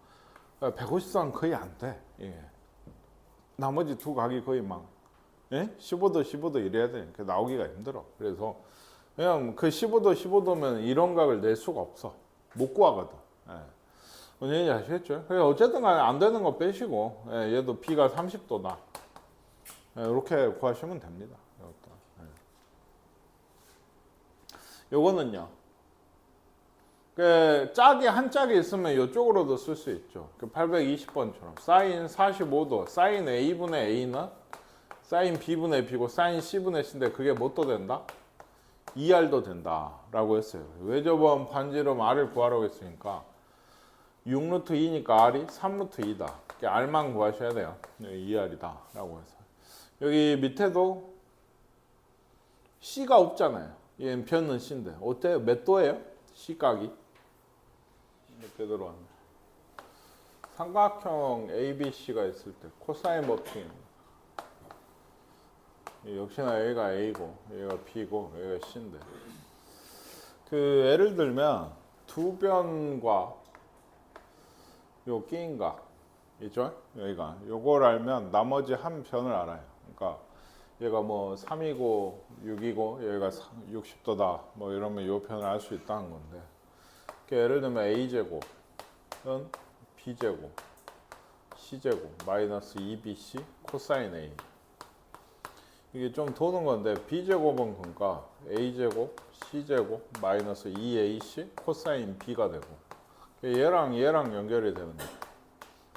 150도는 거의 안 돼. 예. 나머지 두 각이 거의 막 15도 15도 이래야 돼. 나오기가 힘들어. 그래서 그냥 그 15도 15도면 이런 각을 낼 수가 없어. 못 구하거든. 뭔 얘기인지 아시겠죠? 어쨌든 간에 안 되는 거 빼시고 얘도 b가 30도다. 이렇게 구하시면 됩니다. 요거는요. 짝이 한 짝이 있으면 이쪽으로도 쓸 수 있죠. 820번처럼 사인 45도, 사인 a분의 a는 사인 b분의 b고 사인 c분의 c인데 그게 뭣도 된다? 2r도 된다 라고 했어요. 외접원 반지름 r을 구하라고 했으니까 6루트 2니까 r이 3루트 2다. r만 구하셔야 돼요. 2r이다 라고 해서 여기 밑에도 c가 없잖아요. 얘는 변은 c인데 어때요? 몇 도예요? c각이 몇 개 들어왔네. 삼각형 ABC가 있을 때 코사인 법칙입니다. 역시나 여기가 A고 여기가 B고 여기가 C인데 예를 들면 두 변과 요 끼인각 있죠? 여기가 요걸 알면 나머지 한 편을 알아요. 그러니까 얘가 뭐 3이고 6이고 여기가 60도다 뭐 이러면 요 편을 알 수 있다는 건데, 그러니까 예를 들면 a제곱은 b제곱 c제곱 마이너스 2bc 코사인 a, 이게 좀 도는 건데 b제곱은 그러니까 a제곱 c제곱 마이너스 2ac 코사인 b가 되고, 얘랑 연결이 되는 거죠.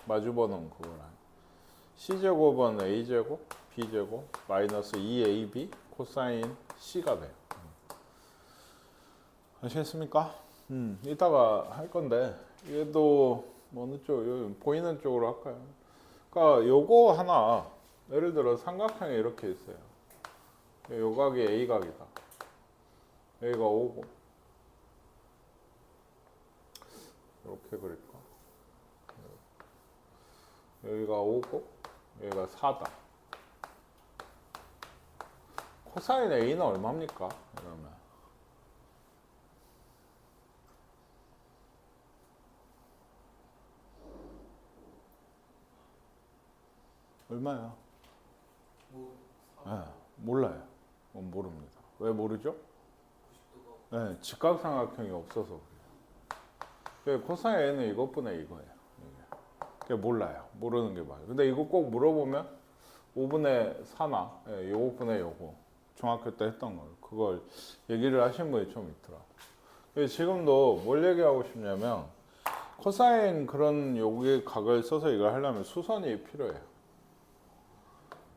마주보는 그거랑. c제곱은 a제곱 b제곱 마이너스 2ab 코사인 c가 돼요. 아시겠습니까? 이따가 할 건데 얘도 어느 쪽, 보이는 쪽으로 할까요? 그러니까 요거 하나, 예를 들어 삼각형이 이렇게 있어요. 요 각이 A각이다. 여기가 5고 이렇게 그릴까? 여기가 5고 여기가 4다. 코사인 A는 얼마입니까? 이러면 얼마야? 네, 몰라요. 모릅니다. 왜 모르죠? 네, 직각삼각형이 없어서 그래요. 코사인 A는 이것분의 이거예요. 그게 몰라요. 모르는 게 맞아요. 근데 이거 꼭 물어보면 5분의 4나 요거분의 요거 중학교 때 했던 걸, 그걸 얘기를 하신 분이 좀 있더라고요. 지금도 뭘 얘기하고 싶냐면 코사인 그런 여기 각을 써서 이걸 하려면 수선이 필요해요.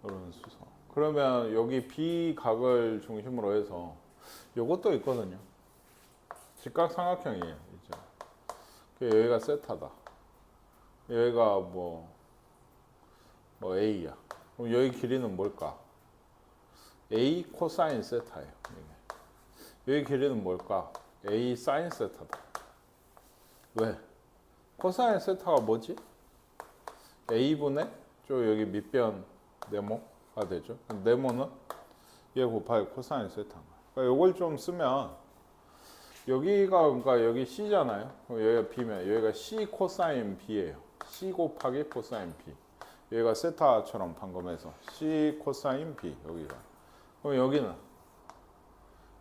이런 수선. 그러면 여기 B각을 중심으로 해서 요것도 있거든요. 직각삼각형이에요. 이제 여기가 세타다. 여기가 뭐 A야. 그럼 여기 길이는 뭘까? A 코사인 세타예요. 여기 길이는 뭘까? A 사인 세타다. 왜? 코사인 세타가 뭐지? A분의 여기 밑변 네모가 되죠. 네모는 얘 곱하기 코사인 세타. 그러니까 이걸 좀 쓰면 여기가 그러니까 여기 C잖아요. 그럼 여기가 B면 여기가 C 코사인 B예요. C 곱하기 코사인 B. 여기가 세타처럼 방금해서 C 코사인 B 여기가. 그럼 여기는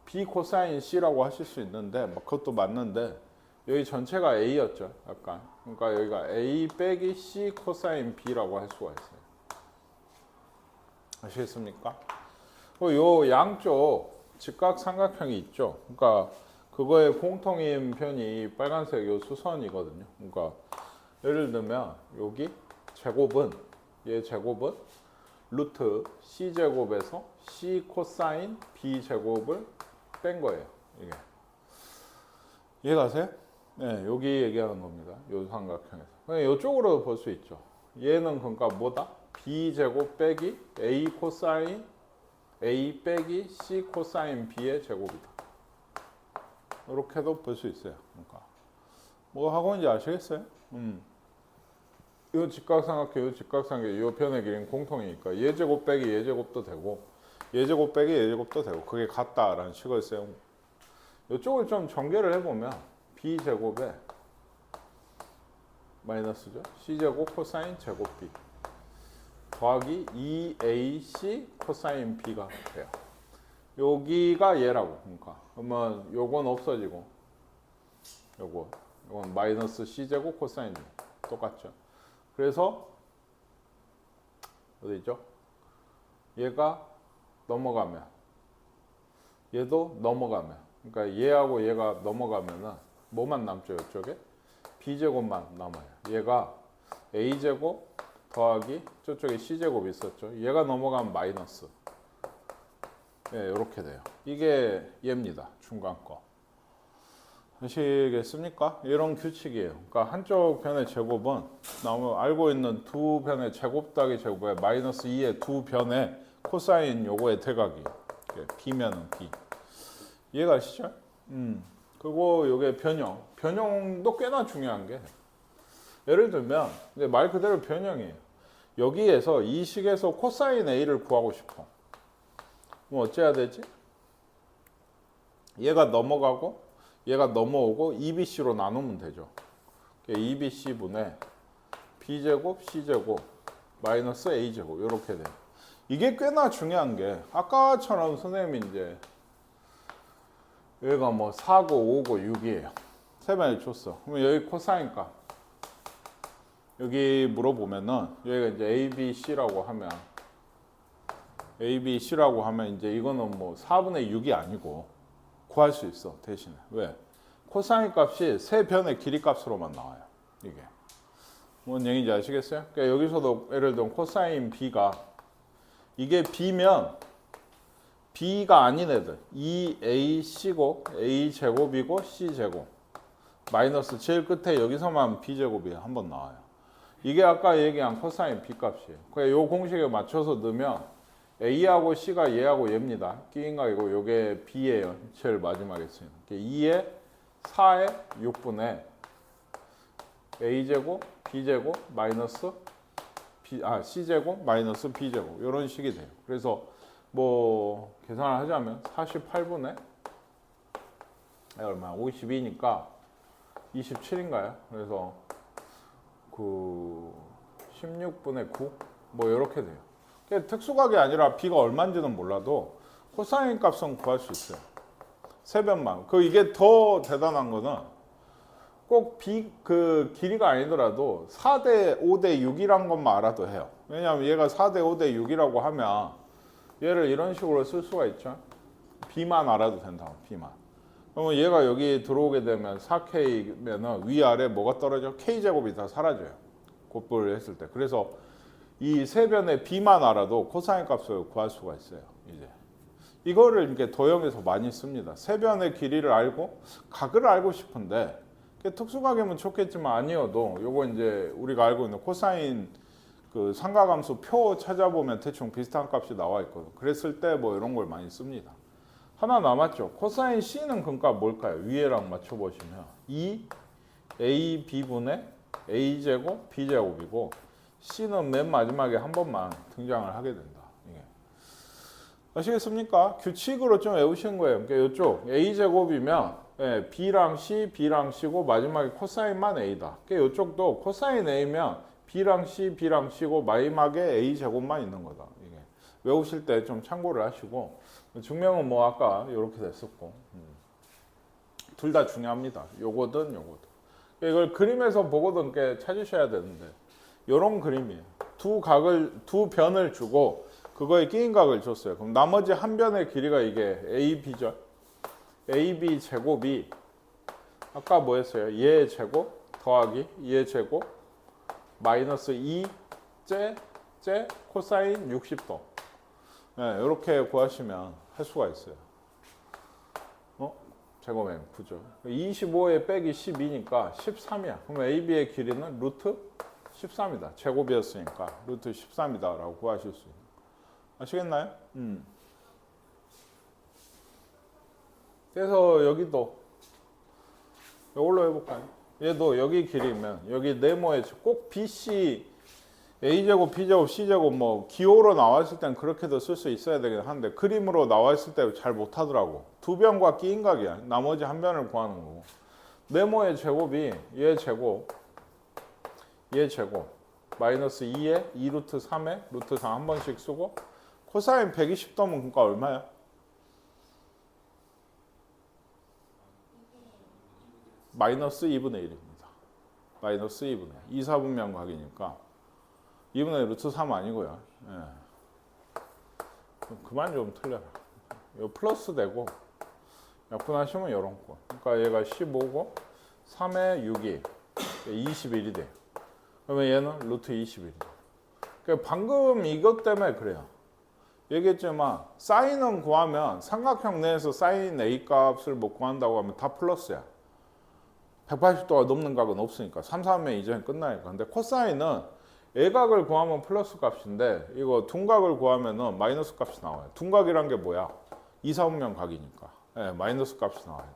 B 코사인 C라고 하실 수 있는데 그것도 맞는데 여기 전체가 A였죠. 약간. 그러니까 여기가 A 빼기 C 코사인 B라고 할 수가 있어요. 아시겠습니까? 요 양쪽 직각삼각형이 있죠. 그러니까 그거의 공통인 편이 빨간색 요 수선이거든요. 그러니까 예를 들면 여기 제곱은 얘 제곱은 루트 C 제곱에서 C 코사인 B 제곱을 뺀 거예요. 이게 이해가세요? 네, 여기 얘기하는 겁니다. 요 삼각형에서. 이쪽으로 볼 수 있죠. 얘는 그러니까 뭐다? B 제곱 빼기 A 코사인 A 빼기 C 코사인 B의 제곱이다. 이렇게도 볼 수 있어요. 그러니까 뭐 하고 있는지 아시겠어요? 이 직각삼각형, 이 직각삼각형, 이 편의 길이는 공통이니까 얘 제곱 빼기 얘 제곱도 되고 얘 제곱 빼기 얘 제곱도 되고 그게 같다라는 식을 세우고, 이쪽을 좀 전개를 해보면 B 제곱에 마이너스죠. C 제곱 코사인 제곱 B 더하기 2AC 코사인 B가 돼요. 여기가 얘라고. 그러니까 그러면 요건 없어지고 요건 마이너스 C 제곱 코사인 B 똑같죠. 그래서 어디 있죠? 얘가 넘어가면 얘도 넘어가면, 그러니까 얘하고 얘가 넘어가면은 뭐만 남죠? 이쪽에 B제곱만 남아요. 얘가 A제곱 더하기 저쪽에 C제곱 있었죠. 얘가 넘어가면 마이너스. 예, 이렇게 돼요. 이게 얘입니다. 중간 거. 아시겠습니까? 이런 규칙이에요. 그러니까 한쪽 변의 제곱은 알고 있는 두 변의 제곱 더하기 제곱에 마이너스 2의 두 변의 코사인 요거의 대각이 B면은 B. 이해가시죠? 그리고 요게 변형. 변형도 꽤나 중요한 게, 예를 들면 말 그대로 변형이에요. 여기에서 이 식에서 코사인 A를 구하고 싶어. 그럼 어째야 되지? 얘가 넘어가고 얘가 넘어오고 2BC로 나누면 되죠. 2BC분의 B제곱 C제곱 마이너스 A제곱 이렇게 돼요. 이게 꽤나 중요한 게 아까처럼 선생님이 이제 여기가 뭐 4고 5고 6이에요. 세 번에 줬어. 그러면 여기 코사인 값 여기 물어보면은 여기가 이제 A, B, C라고 하면 A, B, C라고 하면 이제 이거는 뭐 4분의 6이 아니고 구할 수 있어 대신에. 왜? 코사인 값이 세 변의 길이 값으로만 나와요. 이게 뭔 얘기인지 아시겠어요? 그러니까 여기서도 예를 들면 코사인 B가 이게 B면 B가 아닌 애들 2AC고 A제곱이고 C제곱 마이너스 제일 끝에 여기서만 B제곱이 한 번 나와요. 이게 아까 얘기한 코사인 B 값이에요. 그래서 요 공식에 맞춰서 넣으면 A하고 C가 얘하고 얘입니다. 끼인각이고 요게 B예요. 제일 마지막에 쓰는 2에 4에 6분의 A제곱 B제곱 마이너스 C제곱 마이너스 B제곱 이런 식이 돼요. 그래서 뭐 계산을 하자면 48분의 얼마 52니까 27인가요? 그래서 그 16분의 9 뭐 이렇게 돼요. 특수각이 아니라 B가 얼마인지는 몰라도 코사인 값은 구할 수 있어요. 세 변만. 이게 더 대단한 거는 꼭 B 그 길이가 아니더라도 4대 5대 6이란 것만 알아도 해요. 왜냐하면 얘가 4대 5대 6이라고 하면 얘를 이런 식으로 쓸 수가 있죠. B만 알아도 된다. B만. 그러면 얘가 여기 들어오게 되면 4K면은 위아래 뭐가 떨어져? K제곱이 다 사라져요. 곱을 했을 때. 그래서 이 세 변의 B만 알아도 코사인 값을 구할 수가 있어요. 이제 이거를 이렇게 도형에서 많이 씁니다. 세 변의 길이를 알고 각을 알고 싶은데 특수각이면 좋겠지만 아니어도 요거 이제 우리가 알고 있는 코사인 그 삼각함수 표 찾아보면 대충 비슷한 값이 나와 있거든. 그랬을 때 뭐 이런 걸 많이 씁니다. 하나 남았죠. 코사인 C는 그러니까 뭘까요? 위에랑 맞춰보시면 2AB분의 A제곱 B제곱이고 C는 맨 마지막에 한 번만 등장을 하게 된다. 이게. 아시겠습니까? 규칙으로 좀 외우시는 거예요. 그러니까 이쪽 A제곱이면 B랑 B랑 C고 마지막에 코사인만 A다. 그러니까 이쪽도 코사인 A면 B랑 C고 마지막에 A제곱만 있는 거다. 이게. 외우실 때 좀 참고를 하시고 증명은 뭐 아까 이렇게 됐었고 둘 다 중요합니다. 요거든 요거든. 이걸 그림에서 보고든 게 찾으셔야 되는데 요런 그림이에요. 두 변을 주고 그거에 끼인 각을 줬어요. 그럼 나머지 한 변의 길이가 이게 AB죠. AB 제곱이 아까 뭐 했어요? 얘 제곱 더하기 얘 제곱 마이너스 2제 코사인 60도. 네, 이렇게 구하시면 할 수가 있어요. 제곱은 9죠. 25에 빼기 12니까 13이야. 그럼 AB의 길이는 루트 13이다. 제곱이었으니까 루트 13이다라고 구하실 수 있는. 아시겠나요? 그래서 여기도 이걸로 해볼까요? 얘도 여기 길이면 여기 네모에 꼭 BC A제곱, B제곱, C제곱 뭐 기호로 나왔을 땐 그렇게도 쓸 수 있어야 되긴 한데 그림으로 나왔을 때 잘 못하더라고. 두 변과 끼인 각이야. 나머지 한 변을 구하는 거고. 네모의 제곱이 얘 제곱 마이너스 2에 2루트 3에 루트 3 한 번씩 쓰고 코사인 120도면 그러니까 얼마야? 마이너스 2분의 1입니다. 마이너스 2분의 2, 4분면 각이니까 2분의 루트 3 아니고요. 예. 그만 좀 틀려라. 이거 플러스 되고 약분하시면 이런 거. 그러니까 얘가 15고 3에 6이 21이 돼요. 그러면 얘는 루트 21. 그러니까 방금 이것 때문에 그래요. 얘기했지만 사인은 구하면 삼각형 내에서 사인 A 값을 뭐 구한다고 하면 다 플러스야. 180도가 넘는 각은 없으니까 3, 4면 이전에 끝나니까. 근데 코사인은 애각을 구하면 플러스 값인데 이거 둔각을 구하면은 마이너스 값이 나와요. 둔각이란 게 뭐야? 2, 4분면 각이니까 마이너스 값이 나와요.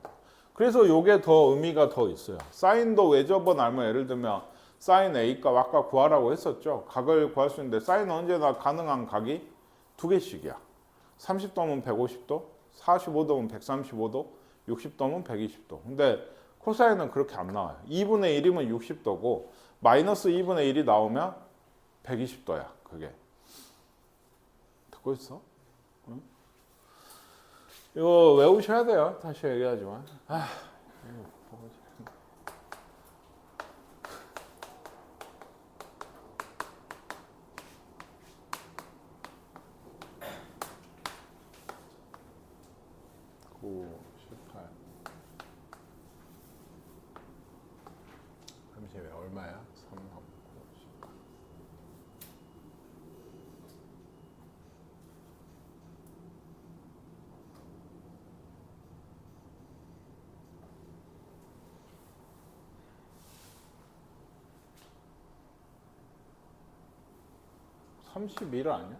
그래서 이게 더 의미가 더 있어요. 사인도 왜 저번 알면 예를 들면 사인 A 값 아까 구하라고 했었죠. 각을 구할 수 있는데 사인은 언제나 가능한 각이 두 개씩이야. 30도면 150도, 45도면 135도, 60도면 120도. 근데 코사인은 그렇게 안 나와요. 2분의 1이면 60도고 마이너스 2분의 1이 나오면 120도야. 그게. 듣고 있어? 응? 이거 외우셔야 돼요. 다시 얘기하지만. 이거 뭐지? 9, 18. 30에 얼마야? 3, 9, 18. 31 아니야?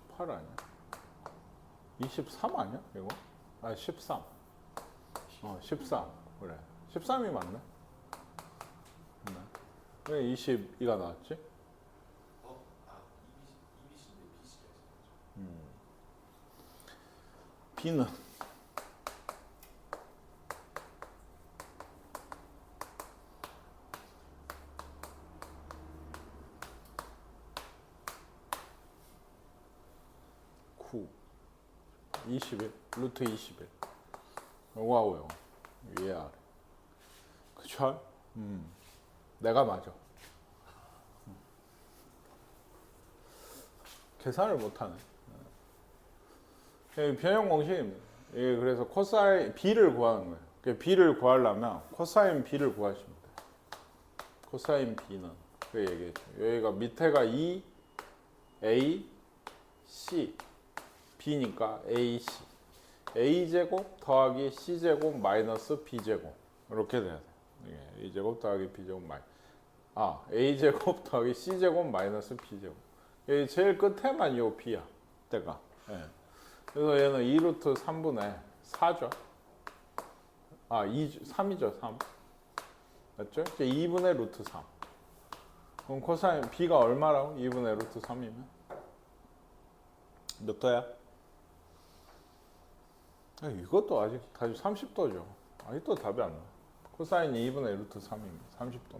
18 아니야? 23 아니야? 이거? 13. 13. 그래. 13이 맞네. 왜 22가 나왔지? B는 9, 21, 루트 21. 요거하고요. 위에 아래. 그쵸? 내가 맞아. 계산을 못하네. 변형 공식입니다. 이게 그래서 코사인 B를 구하는 거예요. B를 구하려면 코사인 B를 구하시면 돼요. 코사인 B는 그 얘기했죠. 여기가 밑에가 2, A, C, B니까 AC. A제곱 더하기 C제곱 마이너스 B제곱. 이렇게 돼야 돼요. A제곱 더하기 B제곱 A제곱 더하기 C제곱 마이너스 B제곱. 여기 제일 끝에만 요 B야. 때가. 예. 그래서 얘는 2루트 3분의 4죠. 3이죠, 3. 맞죠? 이제 2분의 루트 3. 그럼 코사인 B가 얼마라고? 2분의 루트 3이면? 몇 도야? 이것도 아직 다시 30도죠. 아직도 답이 안 나. 코사인이 2분의 루트 3입니다. 30도.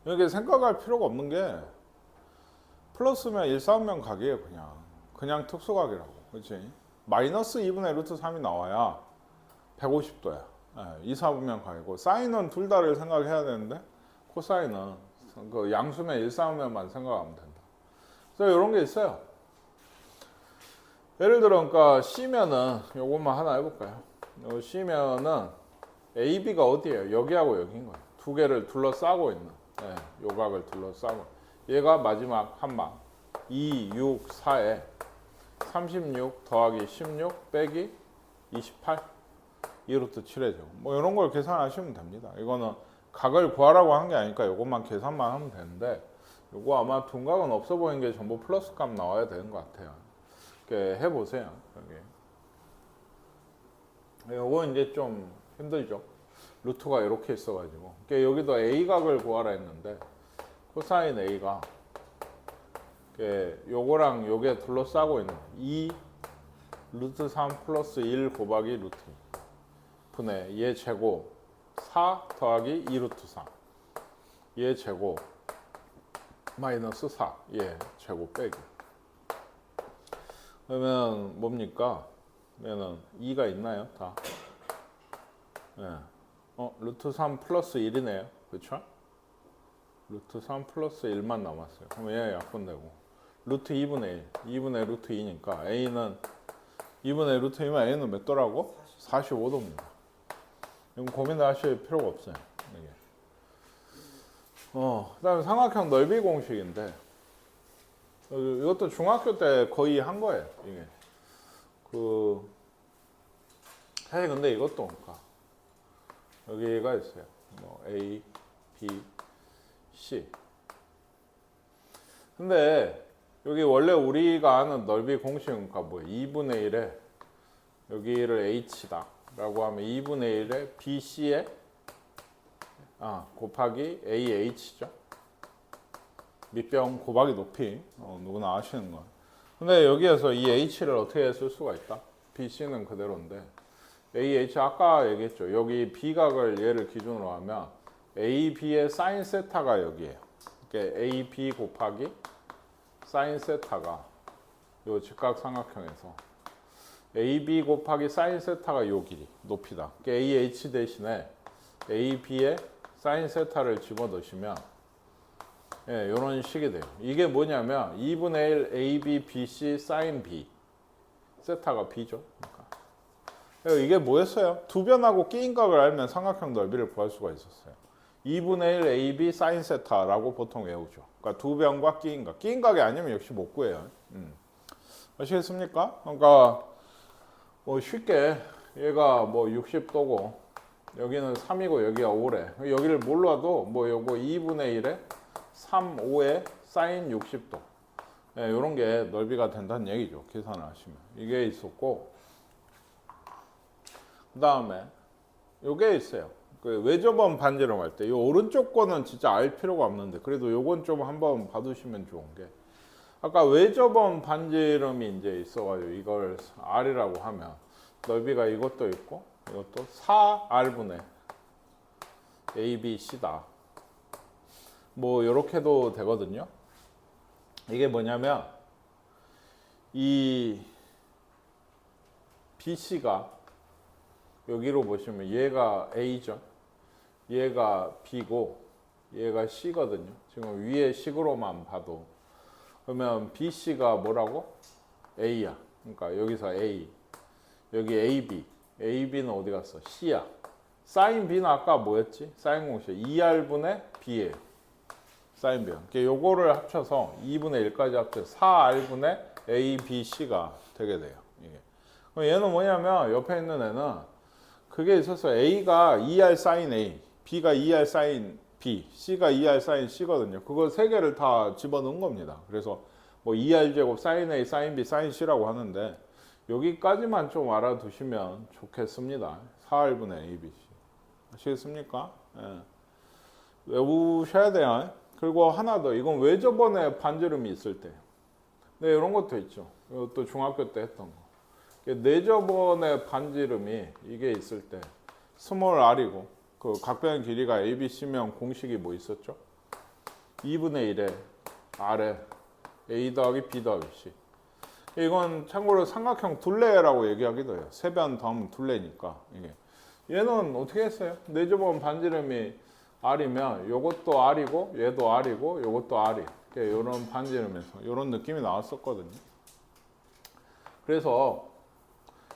여기 생각할 필요가 없는 게 플러스면 일사분면 각이에요. 그냥 특수각이라고. 그렇지? 마이너스 2분의 루트 3이 나와야 150도야. 이사분면 각이고 사인은 둘 다를 생각해야 되는데 코사인은 그 양수면 일사분면만 생각하면 된다. 그래서 이런 게 있어요. 예를 들어 그러니까 C면은 요것만 하나 해볼까요? C면은 AB가 어디예요? 여기하고 여기인 거예요. 두 개를 둘러싸고 있는 요 각을 둘러싸고 얘가 마지막 한방 2, 6, 4에 36 더하기 16 빼기 28 2루트 7이죠. 뭐 이런 걸 계산하시면 됩니다. 이거는 각을 구하라고 한 게 아니니까 이것만 계산만 하면 되는데 이거 아마 둔각은 없어 보이는 게 전부 플러스 값 나와야 되는 것 같아요. 이렇게 해보세요. 이거 이제 좀 힘들죠. 루트가 이렇게 있어가지고 여기도 A각을 구하라 했는데 코사인 A가 요거랑 요게 둘러싸고 있는 2 루트 3 플러스 1 곱하기 루트 분의 얘 제곱 4 더하기 2 루트 3 얘 제곱 마이너스 4 얘 제곱 빼기. 그러면 뭡니까? 얘는 2가 있나요? 다. 루트 3 플러스 1이네요. 그쵸? 루트 3 플러스 1만 남았어요. 그럼 얘 약분되고. 루트 2분의 1. 2분의 루트 2니까 A는 2분의 루트 2면 A는 몇 도라고? 45도입니다. 이건 고민하실 필요가 없어요. 이게. 그 다음에 삼각형 넓이 공식인데 이것도 중학교 때 거의 한 거예요. 이게. 사실 근데 이것도 그러니까 여기가 있어요. 뭐 A, B, C. 근데 여기 원래 우리가 아는 넓이 공식은 뭐 2분의 1에 여기를 H다 라고 하면 2분의 1에 BC에 곱하기 AH죠. 밑변 곱하기 높이 누구나 아시는 거예요. 근데 여기에서 이 H를 어떻게 쓸 수가 있다? BC는 그대로인데 AH 아까 얘기했죠. 여기 B각을 얘를 기준으로 하면 AB의 사인 세타가 여기에요. 그러니까 AB 곱하기 사인 세타가 요 직각삼각형에서 AB 곱하기 사인 세타가 요 길이 높이다. 그러니까 AH 대신에 AB의 사인 세타를 집어넣으시면 예, 이런 식이 돼요. 이게 뭐냐면 2분의 1 AB, BC, 사인 B 세타가 B죠. 그러니까 이게 뭐였어요? 두 변하고 끼인 각을 알면 삼각형 넓이를 구할 수가 있었어요. 2분의 1 AB 사인 세타라고 보통 외우죠. 그러니까 두 변과 끼인 각. 끼인 각이 아니면 역시 못 구해요. 아시겠습니까? 그러니까 뭐 쉽게 얘가 뭐 60도고 여기는 3이고 여기가 5래. 여기를 몰라도 뭐 요거 2분의 1에 3, 5에 사인 60도. 예, 요런 게 넓이가 된다는 얘기죠. 계산을 하시면. 이게 있었고 그 다음에 요게 있어요. 그 외접원 반지름 할 때 요 오른쪽 거는 진짜 알 필요가 없는데 그래도 요건 좀 한번 봐두시면 좋은 게 아까 외접원 반지름이 이제 있어가지고 이걸 R이라고 하면 넓이가 이것도 있고 이것도 4R분의 ABC다. 뭐 요렇게도 되거든요. 이게 뭐냐면 이 BC가 여기로 보시면 얘가 A죠. 얘가 B고 얘가 C거든요. 지금 위에 식으로만 봐도 그러면 BC가 뭐라고? A야. 그러니까 여기서 A 여기 AB AB는 어디 갔어? C야. 사인 B는 아까 뭐였지? 사인 공식 2R분의 B예요. 사인 B. 그러니까 요거를 합쳐서 2분의 1까지 합쳐서 4R분의 ABC가 되게 돼요. 이게. 그럼 얘는 뭐냐면 옆에 있는 애는 그게 있어서 A가 2R 사인 A, B가 2R 사인 B, C가 2R 사인 C거든요. 그거 세 개를 다 집어넣은 겁니다. 그래서 뭐 2R 제곱 사인 A, 사인 B, 사인 C라고 하는데 여기까지만 좀 알아두시면 좋겠습니다. 4R분의 ABC. 아시겠습니까? 예. 외우셔야 돼요. 그리고 하나 더, 이건 외접원에 반지름이 있을 때. 네, 이런 것도 있죠. 이것도 중학교 때 했던 거. 내접원의 반지름이 이게 있을 때 스몰 r이고 그 각변의 길이가 ABC면 공식이 뭐 있었죠? 2분의 1에 R에 A 더하기 B 더하기 C. 이건 참고로 삼각형 둘레라고 얘기하기도 해요. 세변 다음 둘레니까. 이게. 얘는 어떻게 했어요? 내접원 반지름이 R이면 요것도 R이고 얘도 R이고 요것도 R이. 이런 반지름에서 이런 느낌이 나왔었거든요. 그래서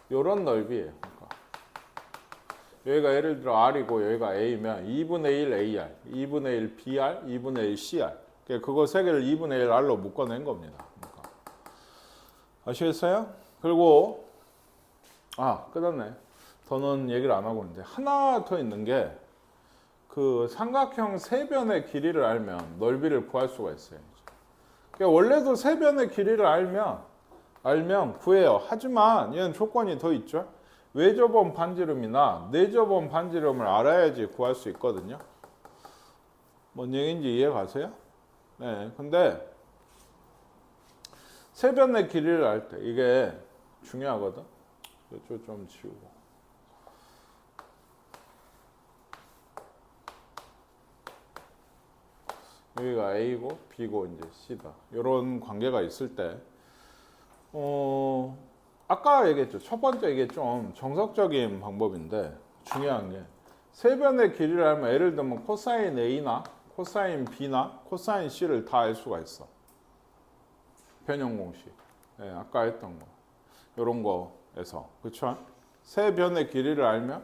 이런 넓이에요. 그러니까 여기가 예를 들어 R이고 여기가 A면 2분의 1 AR, 2분의 1 BR, 2분의 1 CR. 그거 세 개를 2분의 1 R로 묶어낸 겁니다. 그러니까. 아시겠어요? 그리고 끝났네. 더는 얘기를 안 하고 있는데 하나 더 있는 게 그 삼각형 세 변의 길이를 알면 넓이를 구할 수가 있어요. 그러니까 원래도 세 변의 길이를 알면 구해요. 하지만 얘는 조건이 더 있죠. 외접원 반지름이나 내접원 반지름을 알아야지 구할 수 있거든요. 뭔 얘기인지 이해 가세요? 네. 근데 세 변의 길이를 알 때 이게 중요하거든. 이쪽 좀 지우고. 여기가 A고 B고 이제 C다. 이런 관계가 있을 때 아까 얘기했죠. 첫 번째 이게 좀 정석적인 방법인데 중요한 게 세 변의 길이를 알면 예를 들면 코사인 A나 코사인 B나 코사인 C를 다 알 수가 있어. 변형 공식. 네, 아까 했던 거. 이런 거에서. 그렇죠? 세 변의 길이를 알면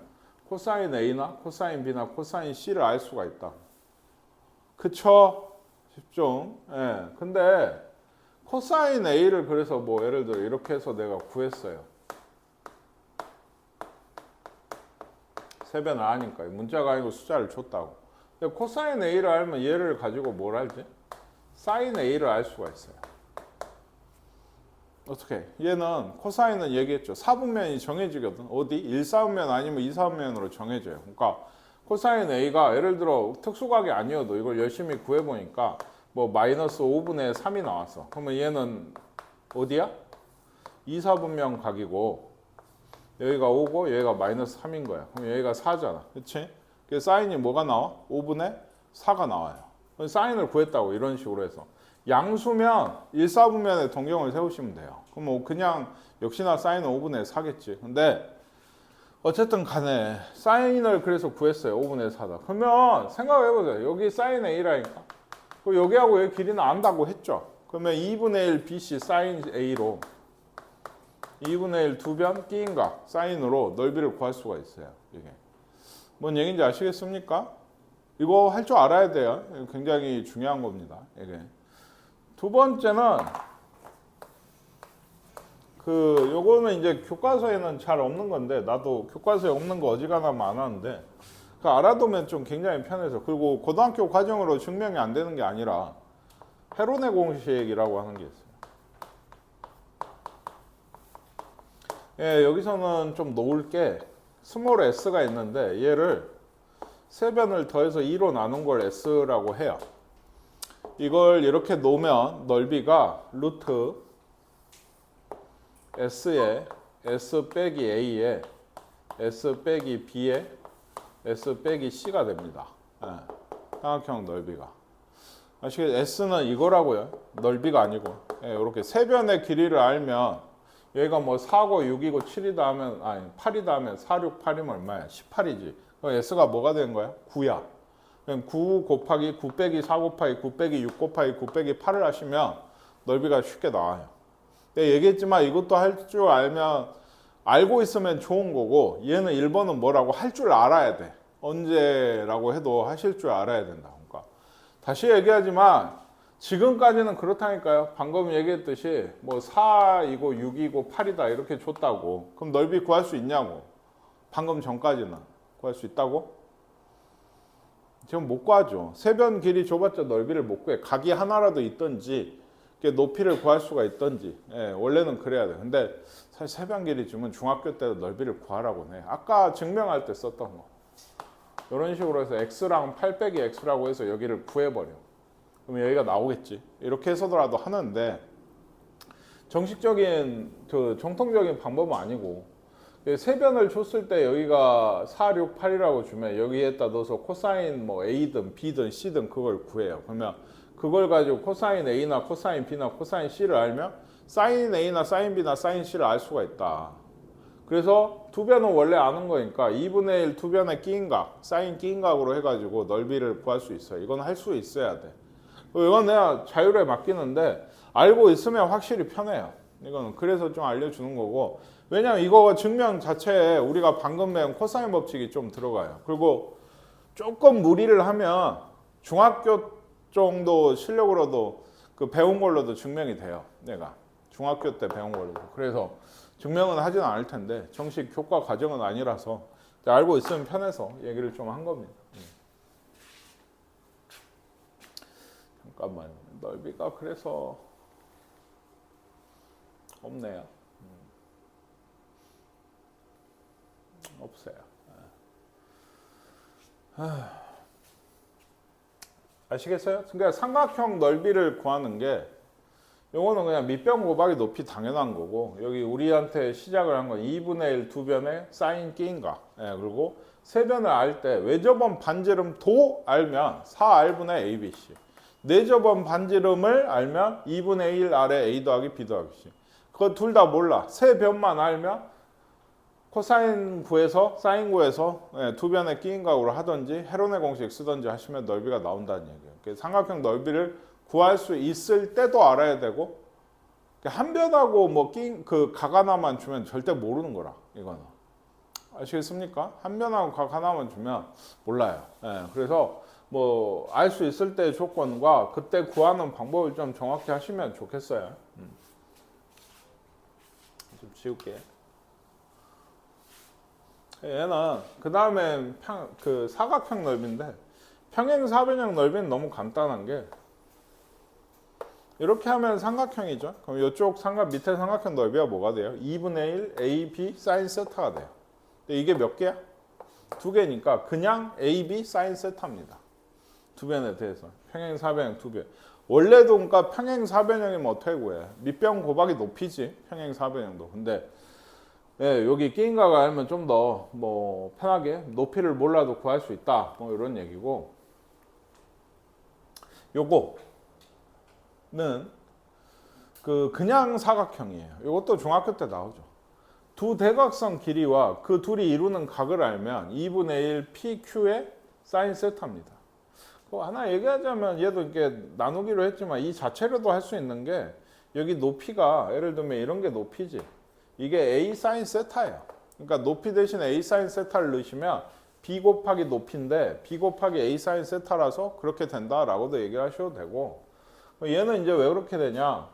코사인 A나 코사인 B나 코사인 C를 알 수가 있다. 그쵸? 쉽죠? 예. 근데 코사인 A를 그래서 뭐 예를 들어 이렇게 해서 내가 구했어요. 세 변을 아니까 문자가 아니고 숫자를 줬다고. 근데 코사인 A를 알면 얘를 가지고 뭘 알지? 사인 A를 알 수가 있어요. 어떻게? 얘는 코사인은 얘기했죠. 4분면이 정해지거든. 어디? 1사분면 아니면 2사분면으로 정해져요. 그러니까 코사인 A가 예를 들어 특수각이 아니어도 이걸 열심히 구해보니까 뭐 마이너스 5분의 3이 나왔어. 그러면 얘는 어디야? 2사분면 각이고 여기가 5고 여기가 마이너스 3인 거야. 그럼 여기가 4잖아. 그치? 그래서 사인이 뭐가 나와? 5분의 4가 나와요. 사인을 구했다고 이런 식으로 해서. 양수면 1사분면에 동경을 세우시면 돼요. 그럼 뭐 그냥 역시나 사인은 5분의 4겠지. 근데 어쨌든 간에 사인을 그래서 구했어요. 5분의 4다. 그러면 생각해보세요. 여기 사인 A라니까. 여기하고 여기 길이는 안다고 했죠. 그러면 2분의 1 BC 사인 A로 2분의 1 두 변 끼인각 사인으로 넓이를 구할 수가 있어요. 이게 뭔 얘기인지 아시겠습니까? 이거 할 줄 알아야 돼요. 굉장히 중요한 겁니다. 이게 두 번째는 요거는 이제 교과서에는 잘 없는 건데 나도 교과서에 없는 거 어지간하면 많았는데 알아두면 좀 굉장히 편해서. 그리고 고등학교 과정으로 증명이 안 되는 게 아니라 헤로네 공식이라고 하는 게 있어요. 예, 여기서는 좀 놓을 게 스몰 s가 있는데 얘를 세 변을 더해서 2로 나눈 걸 s라고 해요. 이걸 이렇게 놓으면 넓이가 루트 s에 s 빼기 a에 s 빼기 b에 s 빼기 c가 됩니다. 예, 삼각형 넓이가. 아시겠죠? s는 이거라고요. 넓이가 아니고. 예, 이렇게 세 변의 길이를 알면 여기가 뭐 4고 6이고 7이다 하면, 아니 8이다 하면 4, 6, 8이면 얼마야? 18이지. 그럼 s가 뭐가 되는 거야? 9야. 그럼 9 곱하기 9 빼기 4 곱하기 9 빼기 6 곱하기 9 빼기 8을 하시면 넓이가 쉽게 나와요. 내가 얘기했지만 이것도 할 줄 알면, 알고 있으면 좋은 거고, 얘는 1번은 뭐라고 할 줄 알아야 돼. 언제라고 해도 하실 줄 알아야 된다. 그러니까 다시 얘기하지만 지금까지는 그렇다니까요. 방금 얘기했듯이 뭐 4이고 6이고 8이다 이렇게 줬다고. 그럼 넓이 구할 수 있냐고. 방금 전까지는 구할 수 있다고? 지금 못 구하죠. 세 변 길이 줘봤자 넓이를 못 구해. 각이 하나라도 있든지 높이를 구할 수가 있든지. 예, 원래는 그래야 돼. 근데 사실 세 변 길이 주면 중학교 때도 넓이를 구하라고 해. 아까 증명할 때 썼던 거. 이런 식으로 해서 x랑 8 빼기 x라고 해서 여기를 구해버려. 그럼 여기가 나오겠지. 이렇게 해서라도 하는데 정식적인 정통적인 방법은 아니고, 세 변을 줬을 때 여기가 4, 6, 8이라고 주면 여기에다 넣어서 코사인 뭐 A든 B든 C든 그걸 구해요. 그러면 그걸 가지고 코사인 A나 코사인 B나 코사인 C를 알면 사인 A나 사인 B나 사인 C를 알 수가 있다. 그래서 두 변은 원래 아는 거니까 2분의 1 두 변의 끼인각, 사인 끼인각으로 해가지고 넓이를 구할 수 있어요. 이건 할 수 있어야 돼. 이건 내가 자율에 맡기는데 알고 있으면 확실히 편해요. 이거는 그래서 좀 알려주는 거고, 왜냐면 이거 증명 자체에 우리가 방금 배운 코사인 법칙이 좀 들어가요. 그리고 조금 무리를 하면 중학교 정도 실력으로도 배운 걸로도 증명이 돼요. 내가 중학교 때 배운 걸로도. 그래서 증명은 하지는 않을 텐데 정식 교과 과정은 아니라서 알고 있으면 편해서 얘기를 좀 한 겁니다. 잠깐만요. 넓이가 그래서 없네요. 없어요. 아시겠어요? 그러니까 삼각형 넓이를 구하는 게 요거는 그냥 밑변 곱하기 높이 당연한 거고, 여기 우리한테 시작을 한 건 2분의 1 두 변의 사인 끼인각. 예, 그리고 세 변을 알 때 외접원 반지름 도 알면 4R분의 ABC. 내접원 반지름을 알면 2분의 1 아래 A 더하기 B 더하기 C. 그거 둘 다 몰라. 세 변만 알면 코사인 구해서 사인 구해서 두 변의 끼인각으로 하든지 헤로네 공식 쓰든지 하시면 넓이가 나온다는 얘기예요. 그래서 삼각형 넓이를 구할 수 있을 때도 알아야 되고, 한 변하고 뭐 각 하나만 주면 절대 모르는 거라. 이거는 아시겠습니까? 한 변하고 각 하나만 주면 몰라요. 그래서 뭐 알 수 있을 때 조건과 그때 구하는 방법을 좀 정확히 하시면 좋겠어요. 좀 지울게. 얘는 그 다음에 사각형 넓이인데, 평행사변형 넓이는 너무 간단한 게 이렇게 하면 삼각형이죠. 그럼 이쪽 밑에 삼각형 넓이가 뭐가 돼요? 2분의 1 AB 사인 세타가 돼요. 근데 이게 몇 개야? 두 개니까 그냥 AB 사인 세타입니다. 두 변에 대해서 평행사변형 두 변. 원래도 그러니까 평행사변형이면 어떻게 구해? 밑변 곱하기 높이지 평행사변형도. 근데 예, 여기 끼인가가 알면 좀 더 뭐 편하게 높이를 몰라도 구할 수 있다. 뭐 이런 얘기고. 요거는 그냥 사각형이에요. 이것도 중학교 때 나오죠. 두 대각선 길이와 그 둘이 이루는 각을 알면 2분의 1 PQ의 사인 세타입니다. 하나 얘기하자면 얘도 이렇게 나누기로 했지만 이 자체로도 할 수 있는 게 여기 높이가 예를 들면 이런 게 높이지. 이게 A 사인 세타예요. 그러니까 높이 대신 A 사인 세타를 넣으시면 B 곱하기 높이인데 B 곱하기 A 사인 세타라서 그렇게 된다라고도 얘기를 하셔도 되고 얘는 이제 왜 그렇게 되냐.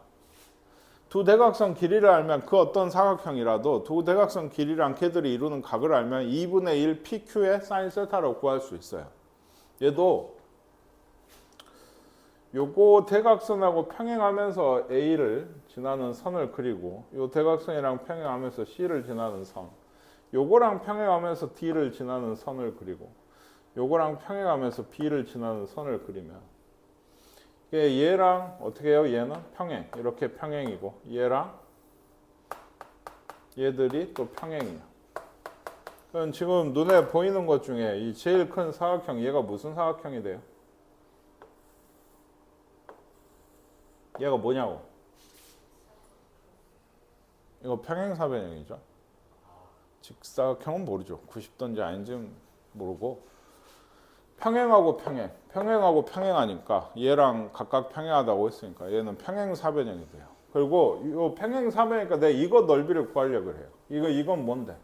두 대각선 길이를 알면 그 어떤 사각형이라도 두 대각선 길이랑 걔들이 이루는 각을 알면 2분의 1 PQ의 사인 세타로 구할 수 있어요. 얘도 요거 대각선하고 평행하면서 A를 지나는 선을 그리고 요 대각선이랑 평행하면서 C를 지나는 선, 요거랑 평행하면서 D를 지나는 선을 그리고 요거랑 평행하면서 B를 지나는 선을 그리면 얘랑 어떻게 해요? 얘는 평행, 이렇게 평행이고 얘랑 얘들이 또 평행이에요. 그럼 지금 눈에 보이는 것 중에 이 제일 큰 사각형 얘가 무슨 사각형이 돼요? 얘가 뭐냐고? 이거 평행사변형이죠. 직사각형은 모르죠. 90도인지 아닌지 모르고 평행하고 평행, 평행하고 평행하니까 얘랑 각각 평행하다고 했으니까 얘는 평행사변형이 돼요. 그리고 이 평행사변이니까 내가 이거 넓이를 구하려고 해요. 이건 뭔데?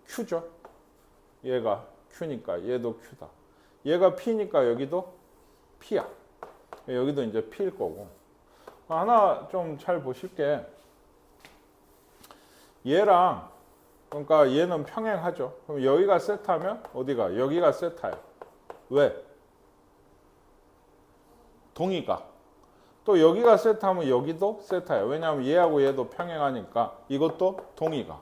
Q죠. 얘가 Q니까 얘도 Q다. 얘가 P니까 여기도 P야. 여기도 이제 P일 거고. 하나 좀 잘 보실게. 얘랑 그러니까 얘는 평행하죠. 그럼 여기가 세타면 어디가? 여기가 세타야. 왜? 동의가. 또 여기가 세타면 여기도 세타야. 왜냐하면 얘하고 얘도 평행하니까 이것도 동의가.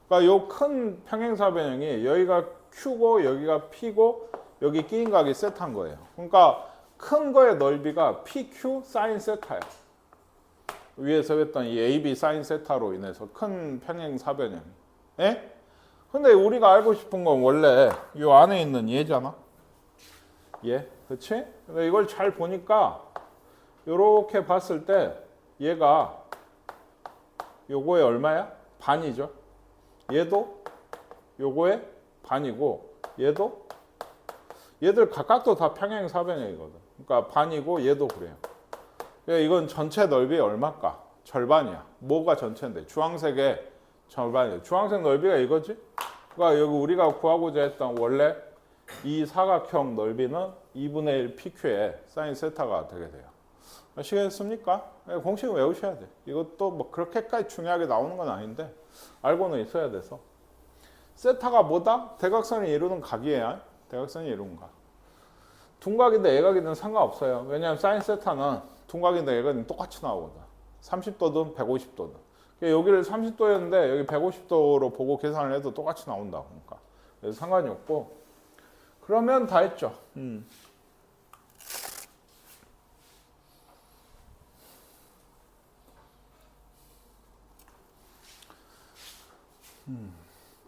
그러니까 요 큰 평행사변형이 여기가 Q고 여기가 P고 여기 끼인 각이 세타인 거예요. 그러니까 큰 거의 넓이가 PQ 사인 세타야. 위에서 했던 이 AB 사인 세타로 인해서 큰 평행사변형. 예? 근데 우리가 알고 싶은 건 원래 이 안에 있는 얘잖아. 얘. 그치? 근데 이걸 잘 보니까 이렇게 봤을 때 얘가 요거에 얼마야? 반이죠. 얘도 요거에 반이고 얘도 얘들 각각도 다 평행사변형이거든. 그러니까 반이고 얘도 그래요. 이건 전체 넓이 얼마일까? 절반이야. 뭐가 전체인데? 주황색의 절반이야. 주황색 넓이가 이거지? 그러니까 여기 우리가 구하고자 했던 원래 이 사각형 넓이는 2분의 1 PQ의 사인 세타가 되게 돼요. 아시겠습니까? 공식 외우셔야 돼. 이것도 뭐 그렇게까지 중요하게 나오는 건 아닌데 알고는 있어야 돼서. 세타가 뭐다? 대각선이 이루는 각이에요. 대각선이 이루는 각. 둔각이든 예각이든 상관없어요. 왜냐하면 사인 세타는 둔각이든 예각이든 똑같이 나오거든. 30도든 150도든. 여기를 30도였는데 여기 150도로 보고 계산을 해도 똑같이 나온다. 그러니까 그래서 상관이 없고. 그러면 다 했죠.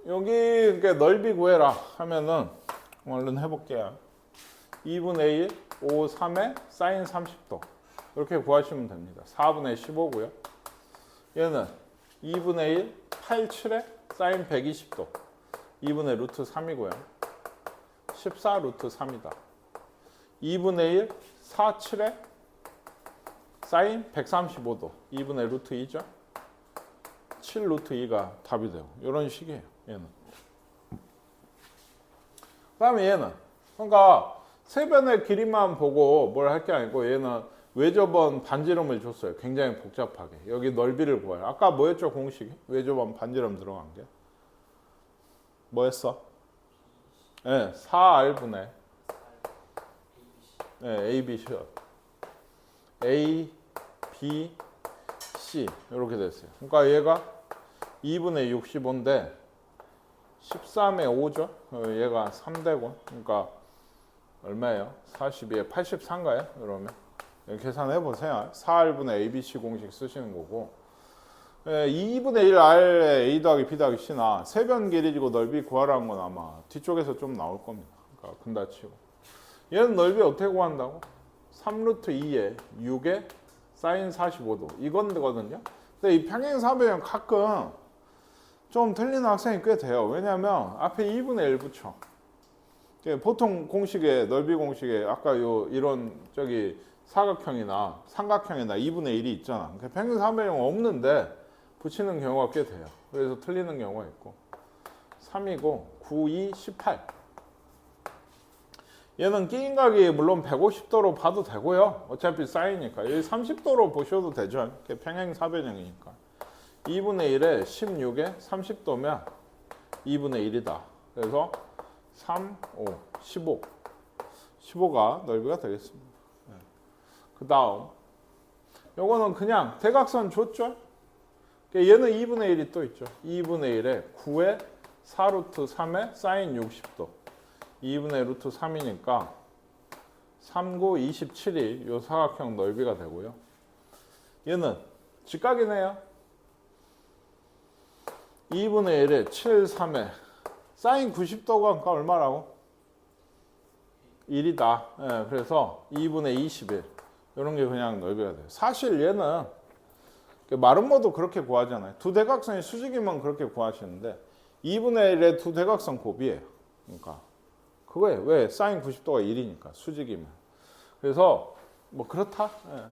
여기 넓이 구해라 하면은 얼른 해볼게요. 2분의 1, 5, 3의 사인 30도 이렇게 구하시면 됩니다. 4분의 15고요. 얘는 2분의 1, 8, 7의 사인 120도 2분의 루트 3이고요. 14 루트 3이다. 2분의 1, 4, 7의 사인 135도 2분의 루트 2죠. 7 루트 2가 답이 되고 이런 식이에요. 얘는. 그 다음에 얘는 그러니까 세변의 길이만 보고 뭘 할 게 아니고 얘는 외접원 반지름을 줬어요. 굉장히 복잡하게. 여기 넓이를 구해요. 아까 뭐였죠 공식이? 외접원 반지름 들어간 게. 뭐였어? 네, 4R분의 네, ABC A, B, C 이렇게 됐어요. 그러니까 얘가 2분의 65인데 13의 5죠. 얘가 3되고 그러니까 얼마예요? 42에 84인가요? 그러면 계산해 보세요. 4R분의 ABC 공식 쓰시는 거고 2분의 1 R의 A 더하기 B 더하기 C나 세변 길이지고 넓이 구하라는 건 아마 뒤쪽에서 좀 나올 겁니다. 그러니까 분다치고. 얘는 넓이 어떻게 구한다고? 3루트 2에 6에 사인 45도 이건거든요. 근데 이 평행사변형 가끔 좀 틀리는 학생이 꽤 돼요. 왜냐하면 앞에 2분의 1 붙여. 보통 공식에 넓이 공식에 아까 요 이런 저기 사각형이나 삼각형이나 2분의 1이 있잖아. 평행사변형 없는데 붙이는 경우가 꽤 돼요. 그래서 틀리는 경우가 있고. 3이고 9, 2, 18. 얘는 끼인각이 물론 150도로 봐도 되고요. 어차피 사이니까. 여기 30도로 보셔도 되죠. 평행사변형이니까. 2분의 1에 16에 30도면 2분의 1이다. 그래서 3, 5, 15. 15가 넓이가 되겠습니다. 그 다음 요거는 그냥 대각선 줬죠. 얘는 2분의 1이 또 있죠. 2분의 1에 9에 4루트 3에 사인 60도. 2분의 루트 3이니까 3, 9, 27이 요 사각형 넓이가 되고요. 얘는 직각이네요. 2분의 1에 7, 3에 사인 90도가 얼마라고? 1이다. 예, 그래서 2분의 21 이런 게 그냥 넓이가 돼요. 사실 얘는 마름모도 그렇게 구하잖아요. 두 대각선이 수직이면 그렇게 구하시는데 2분의 1의 두 대각선 곱이에요. 그러니까 그거예요. 왜? 사인 90도가 1이니까 수직이면. 그래서 뭐 그렇다. 예.